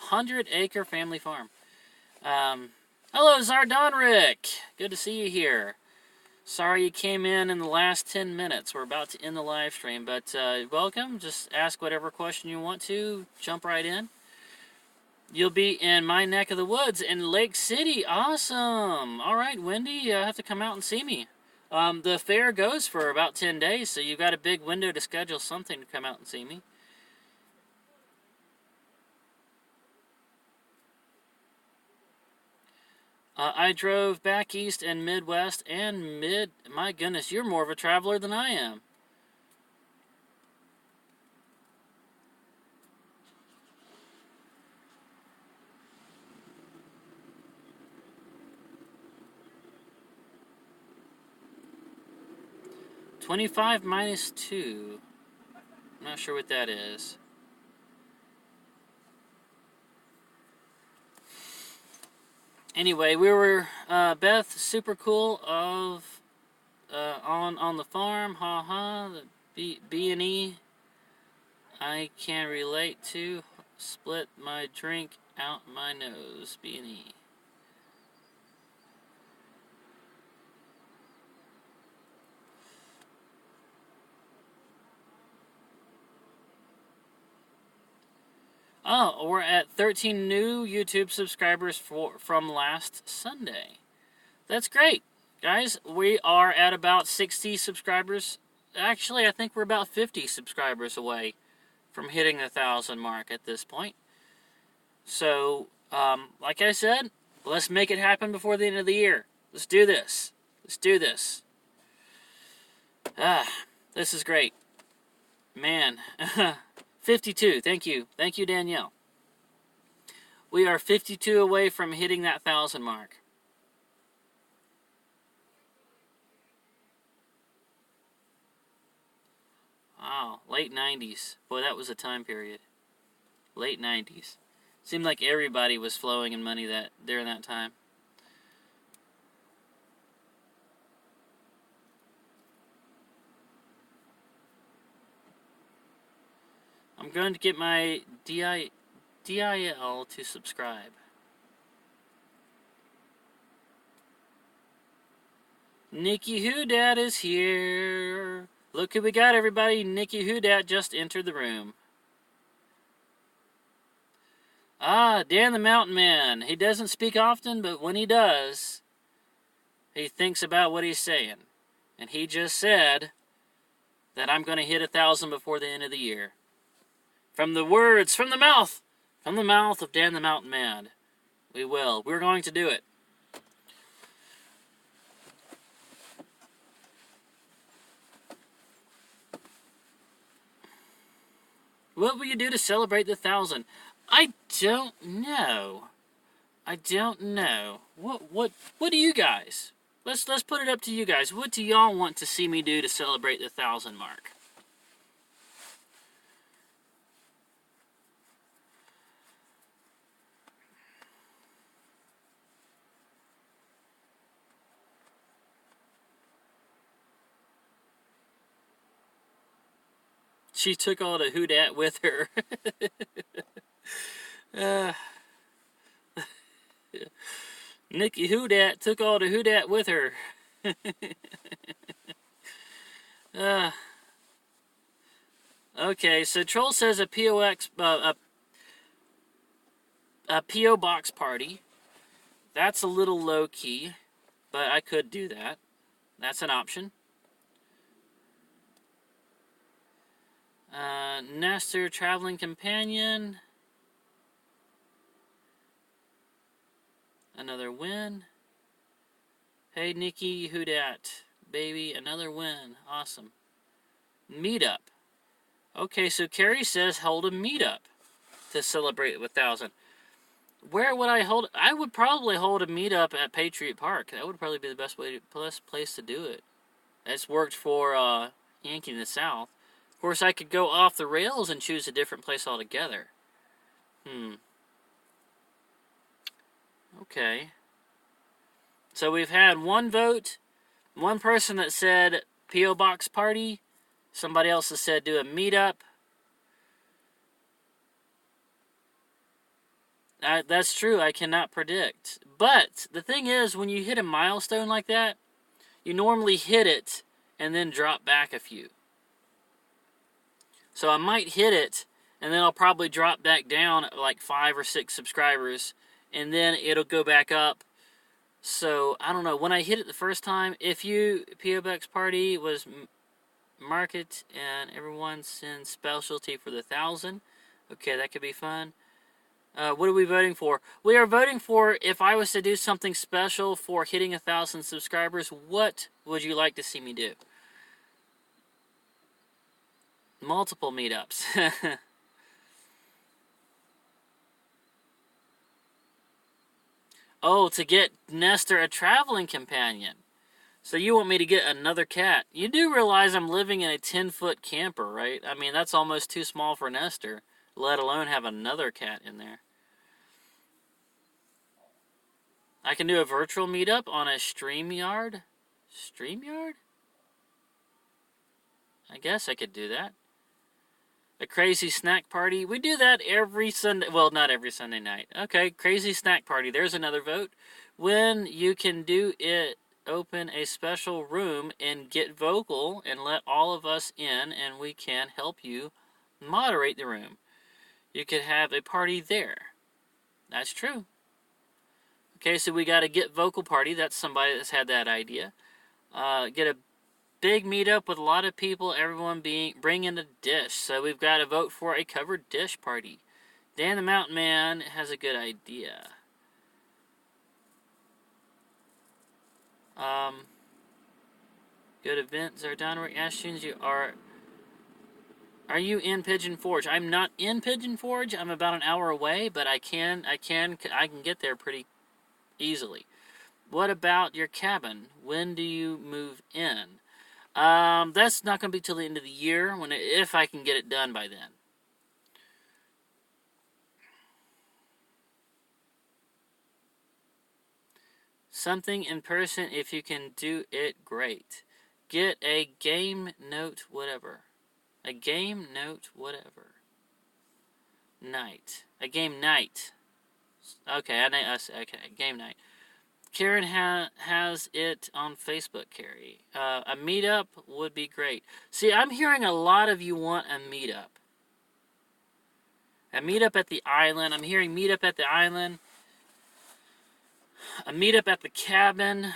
100-acre family farm. Hello, Zardonric. Good to see you here. Sorry you came in the last 10 minutes. We're about to end the live stream, but welcome. Just ask whatever question you want to. Jump right in. You'll be in my neck of the woods in Lake City. Awesome. All right, Wendy, you have to come out and see me. The fair goes for about 10 days, so you've got a big window to schedule something to come out and see me. I drove back east and Midwest and My goodness, you're more of a traveler than I am. $25 minus 2. I'm not sure what that is. Anyway, we were Beth, super cool of on the farm, haha. The B&E I can relate to. Split my drink out my nose. B&E. Oh, we're at 13 new YouTube subscribers from last Sunday. That's great. Guys, we are at about 60 subscribers Actually, I think we're about 50 subscribers away from hitting the 1,000 mark at this point. So, like I said, let's make it happen before the end of the year. Let's do this. Let's do this. This is great. Man. 52. Thank you. Thank you, Danielle. We are 52 away from hitting that 1,000 mark. Wow, late 90s. Boy, that was a time period. Late 90s. Seemed like everybody was flowing in money during that time. I'm going to get my DIL to subscribe. Nikki Whodat is here. Look who we got, everybody. Nikki Whodat just entered the room. Dan the Mountain Man. He doesn't speak often, but when he does, he thinks about what he's saying. And he just said that I'm going to hit 1,000 before the end of the year. From the mouth of Dan the Mountain Man. We will. We're going to do it. What will you do to celebrate the 1,000? I don't know. What do you guys? Let's put it up to you guys. What do y'all want to see me do to celebrate the 1,000 mark? She took all the Whodat with her. Nikki Whodat took all the Whodat with her. Okay, so Troll says a PO box party. That's a little low key, but I could do that. That's an option. Nestor traveling companion. Another win. Hey Nikki Whodat, baby, another win. Awesome. Meetup. Okay, so Carrie says hold a meetup to celebrate with 1,000. Where would I hold? I would probably hold a meetup at Patriot Park. That would probably be the best place to do it. It's worked for Yankee in the South. Of course, I could go off the rails and choose a different place altogether. Okay. So we've had one vote, one person that said P.O. Box Party, somebody else has said do a meetup. That's true, I cannot predict. But the thing is, when you hit a milestone like that, you normally hit it and then drop back a few. So I might hit it, and then I'll probably drop back down like 5 or 6 subscribers, and then it'll go back up. So, I don't know. When I hit it the first time, if P.O. Box Party was market, and everyone sends specialty for the 1,000. Okay, that could be fun. What are we voting for? We are voting for, if I was to do something special for hitting 1,000 subscribers, what would you like to see me do? Multiple meetups. Oh, to get Nestor a traveling companion. So you want me to get another cat. You do realize I'm living in a 10-foot camper, right? I mean, that's almost too small for Nestor, let alone have another cat in there. I can do a virtual meetup on a StreamYard? StreamYard? I guess I could do that. A crazy snack party. We do that every Sunday. Well, not every Sunday night. Okay, crazy snack party. There's another vote. When you can do it, open a special room and get vocal and let all of us in, and we can help you moderate the room. You could have a party there. That's true. Okay, so we got a get vocal party. That's somebody that's had that idea. Get a big meetup with a lot of people, everyone bringing a dish. So we've got to vote for a covered dish party. Dan the Mountain Man has a good idea. Good events are done. Ash Tunes, you are. Are you in Pigeon Forge? I'm not in Pigeon Forge. I'm about an hour away, but I can get there pretty easily. What about your cabin? When do you move in? That's not going to be till the end of the year, if I can get it done by then. Something in person, if you can do it, great. Get a game note, whatever. A game note, whatever. Night. A game night. Okay, okay, game night. Karen has it on Facebook, Carrie. A meetup would be great. See, I'm hearing a lot of you want a meetup. A meetup at the island. I'm hearing meetup at the island. A meetup at the cabin.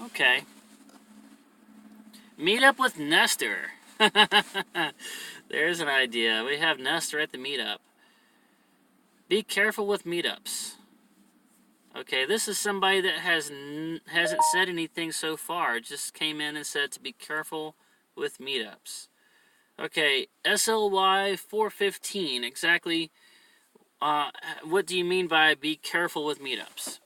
Okay. Meetup with Nestor. There's an idea. We have Nestor at the meetup. Be careful with meetups. Okay, this is somebody that hasn't said anything so far. Just came in and said to be careful with meetups. Okay, SLY 415. Exactly. What do you mean by be careful with meetups?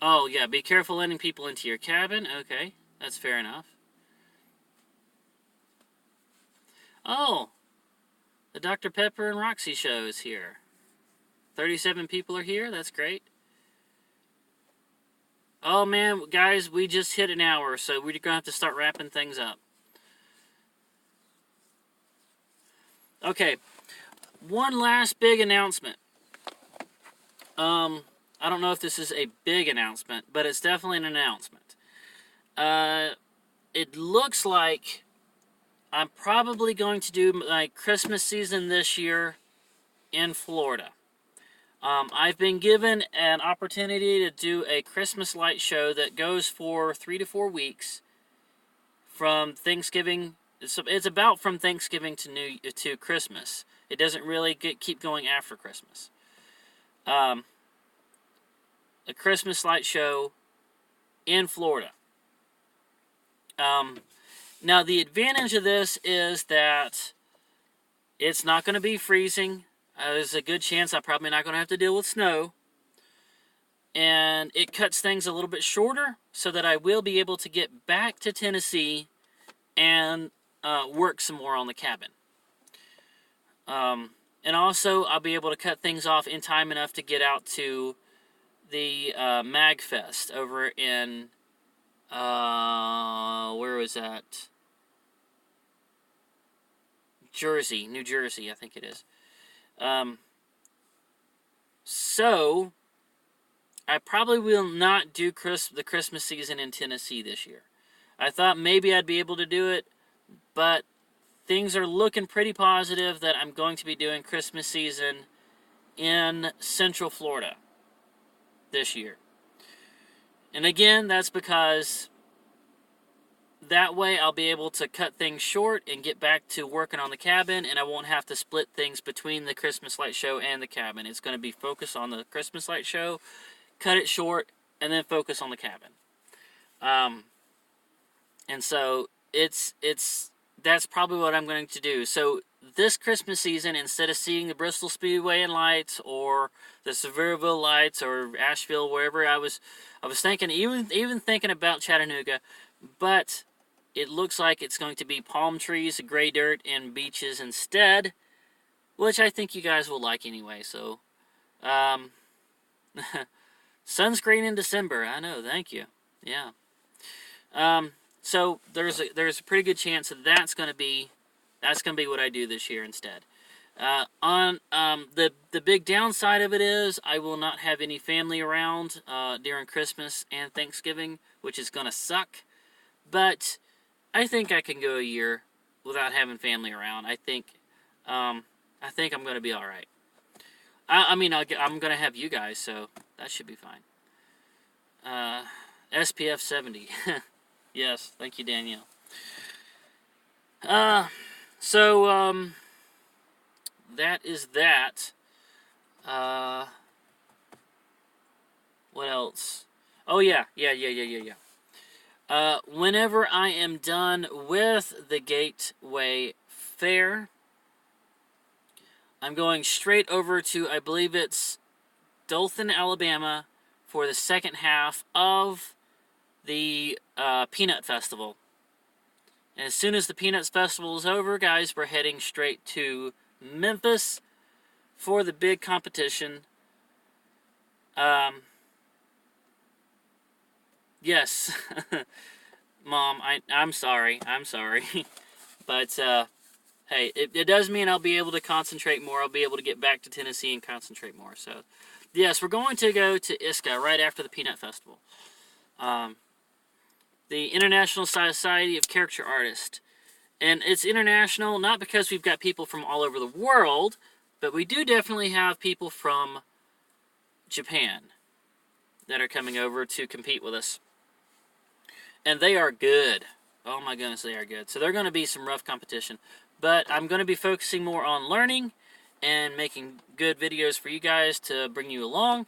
Oh, yeah, be careful letting people into your cabin. Okay, that's fair enough. Oh, the Dr. Pepper and Roxy show is here. 37 people are here. That's great. Oh, man, guys, we just hit an hour, so we're going to have to start wrapping things up. Okay, one last big announcement. I don't know if this is a big announcement, but it's definitely an announcement. It looks like I'm probably going to do my Christmas season this year in Florida. I've been given an opportunity to do a Christmas light show that goes for 3 to 4 weeks from Thanksgiving. It's about from Thanksgiving to Christmas. It doesn't really keep going after Christmas. A Christmas light show in Florida. Now, the advantage of this is that it's not going to be freezing. There's a good chance I'm probably not going to have to deal with snow. And it cuts things a little bit shorter so that I will be able to get back to Tennessee and work some more on the cabin. And also, I'll be able to cut things off in time enough to get out to the MagFest over in, where was that? New Jersey, I think it is. So, I probably will not do the Christmas season in Tennessee this year. I thought maybe I'd be able to do it, but things are looking pretty positive that I'm going to be doing Christmas season in Central Florida this year. And again, that's because that way I'll be able to cut things short and get back to working on the cabin, and I won't have to split things between the Christmas light show and the cabin. It's going to be focused on the Christmas light show, cut it short, and then focus on the cabin. And so that's probably what I'm going to do. So this Christmas season, instead of seeing the Bristol Speedway and lights or the Sevierville lights or Asheville, wherever I was thinking, even thinking about Chattanooga, but it looks like it's going to be palm trees, gray dirt, and beaches instead, which I think you guys will like anyway. So, sunscreen in December. I know. Thank you. Yeah. So there's a pretty good chance that that's gonna be what I do this year instead. On the big downside of it is I will not have any family around during Christmas and Thanksgiving, which is gonna suck. But I think I can go a year without having family around. I think I'm gonna be all right. I mean, I'm gonna have you guys, so that should be fine. SPF 70. Yes, thank you, Danielle. So that is that. What else? Oh yeah. Whenever I am done with the Gateway Fair, I'm going straight over to, I believe it's Dothan, Alabama, for the second half of the Peanut Festival. And as soon as the Peanuts Festival is over, guys, we're heading straight to Memphis for the big competition. Yes. Mom, I'm sorry. But, hey, it does mean I'll be able to concentrate more. I'll be able to get back to Tennessee and concentrate more. So, yes, we're going to go to ISCA right after the Peanut Festival. The International Society of Caricature Artists. And it's international, not because we've got people from all over the world, but we do definitely have people from Japan that are coming over to compete with us. And they are good. Oh my goodness, they are good. So they're going to be some rough competition. But I'm going to be focusing more on learning and making good videos for you guys to bring you along.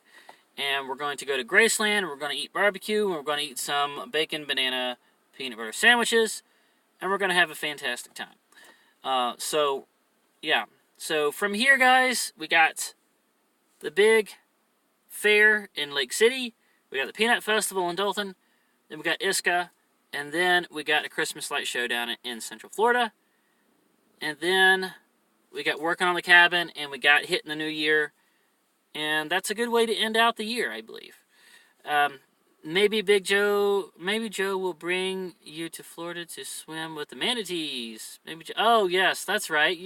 And we're going to go to Graceland, we're going to eat barbecue, and we're going to eat some bacon, banana, peanut butter sandwiches, and we're going to have a fantastic time. So, yeah. So, from here, guys, we got the big fair in Lake City, we got the Peanut Festival in Dothan, then we got ISCA, and then we got a Christmas light show down in Central Florida, and then we got working on the cabin, and we got hitting the new year. And that's a good way to end out the year, I believe. Maybe Joe will bring you to Florida to swim with the manatees. Oh, yes, that's right.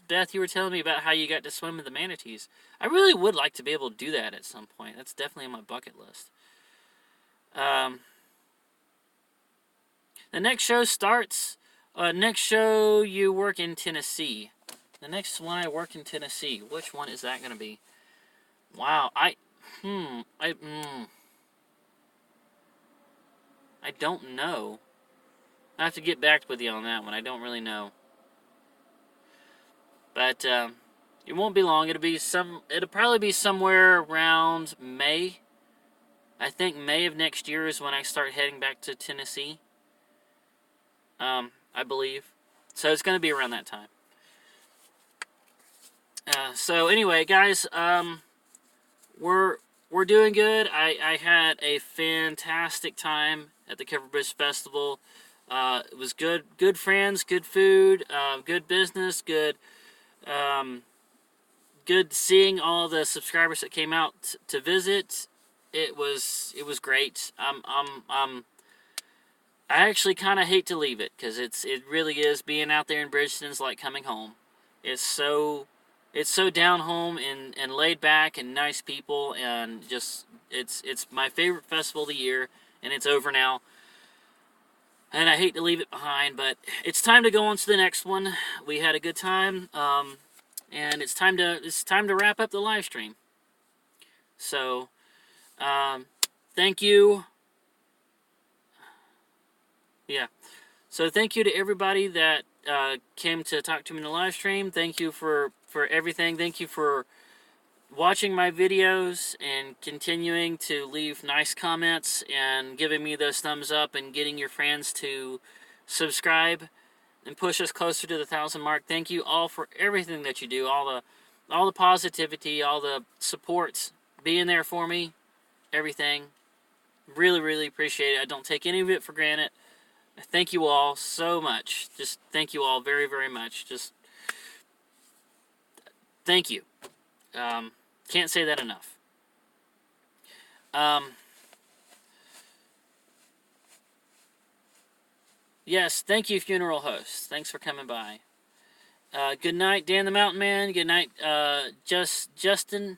Beth, you were telling me about how you got to swim with the manatees. I really would like to be able to do that at some point. That's definitely on my bucket list. The next show starts. Next show you work in Tennessee. The next one I work in Tennessee. Which one is that going to be? Wow, I don't know. I have to get back with you on that one. I don't really know. But it won't be long. It'll probably be somewhere around May. I think May of next year is when I start heading back to Tennessee. I believe. So it's going to be around that time. So anyway, guys, we're doing good. I had a fantastic time at the Cover Bridge Festival. It was good friends, good food, good business, good seeing all the subscribers that came out to visit. It was great. I actually kind of hate to leave it because it really is, being out there in Bridgeton's like coming home. It's so down home and laid back and nice people, and just it's my favorite festival of the year, and it's over now. And I hate to leave it behind, but it's time to go on to the next one. We had a good time, and it's time to wrap up the live stream. So, thank you. Yeah. So thank you to everybody that came to talk to me in the live stream. Thank you for everything. Thank you for watching my videos and continuing to leave nice comments and giving me those thumbs up and getting your friends to subscribe and push us closer to the 1,000 mark. Thank you all for everything that you do, all the positivity, all the support, being there for me, everything. Really, really appreciate it. I don't take any of it for granted. Thank you all so much. Just thank you all very, very much. Just thank you. Can't say that enough. Yes, thank you, funeral host. Thanks for coming by. Good night, Dan the Mountain Man. Good night, Justin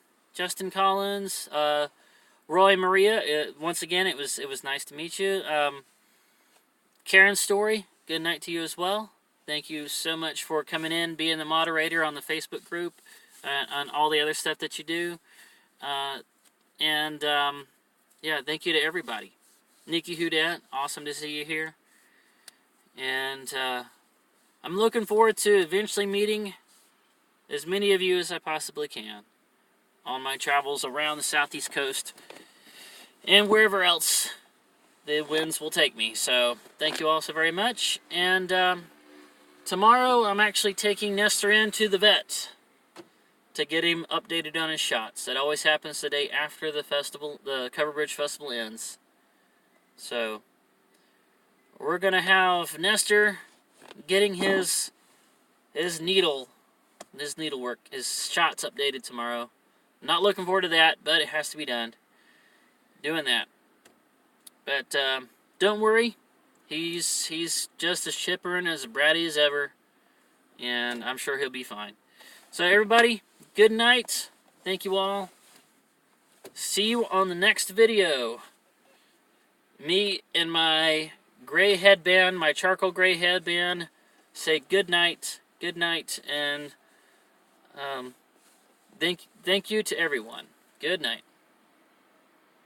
Collins, Roy Maria. Once again, it was nice to meet you. Karen Story. Good night to you as well. Thank you so much for coming in, being the moderator on the Facebook group, on all the other stuff that you do. Yeah, thank you to everybody. Nikki Hudat, awesome to see you here. And I'm looking forward to eventually meeting as many of you as I possibly can on my travels around the southeast coast and wherever else the winds will take me. So thank you all so very much. And tomorrow I'm actually taking Nestor in to the vet to get him updated on his shots. That always happens the day after the festival, the Cover Bridge Festival ends. So we're gonna have Nestor getting his needlework, his shots updated tomorrow. Not looking forward to that, but it has to be done. Doing that. But don't worry, he's just as chipper and as bratty as ever, and I'm sure he'll be fine. So everybody, good night. Thank you all. See you on the next video. Me and my gray headband, my charcoal gray headband, say good night, and thank you to everyone. Good night.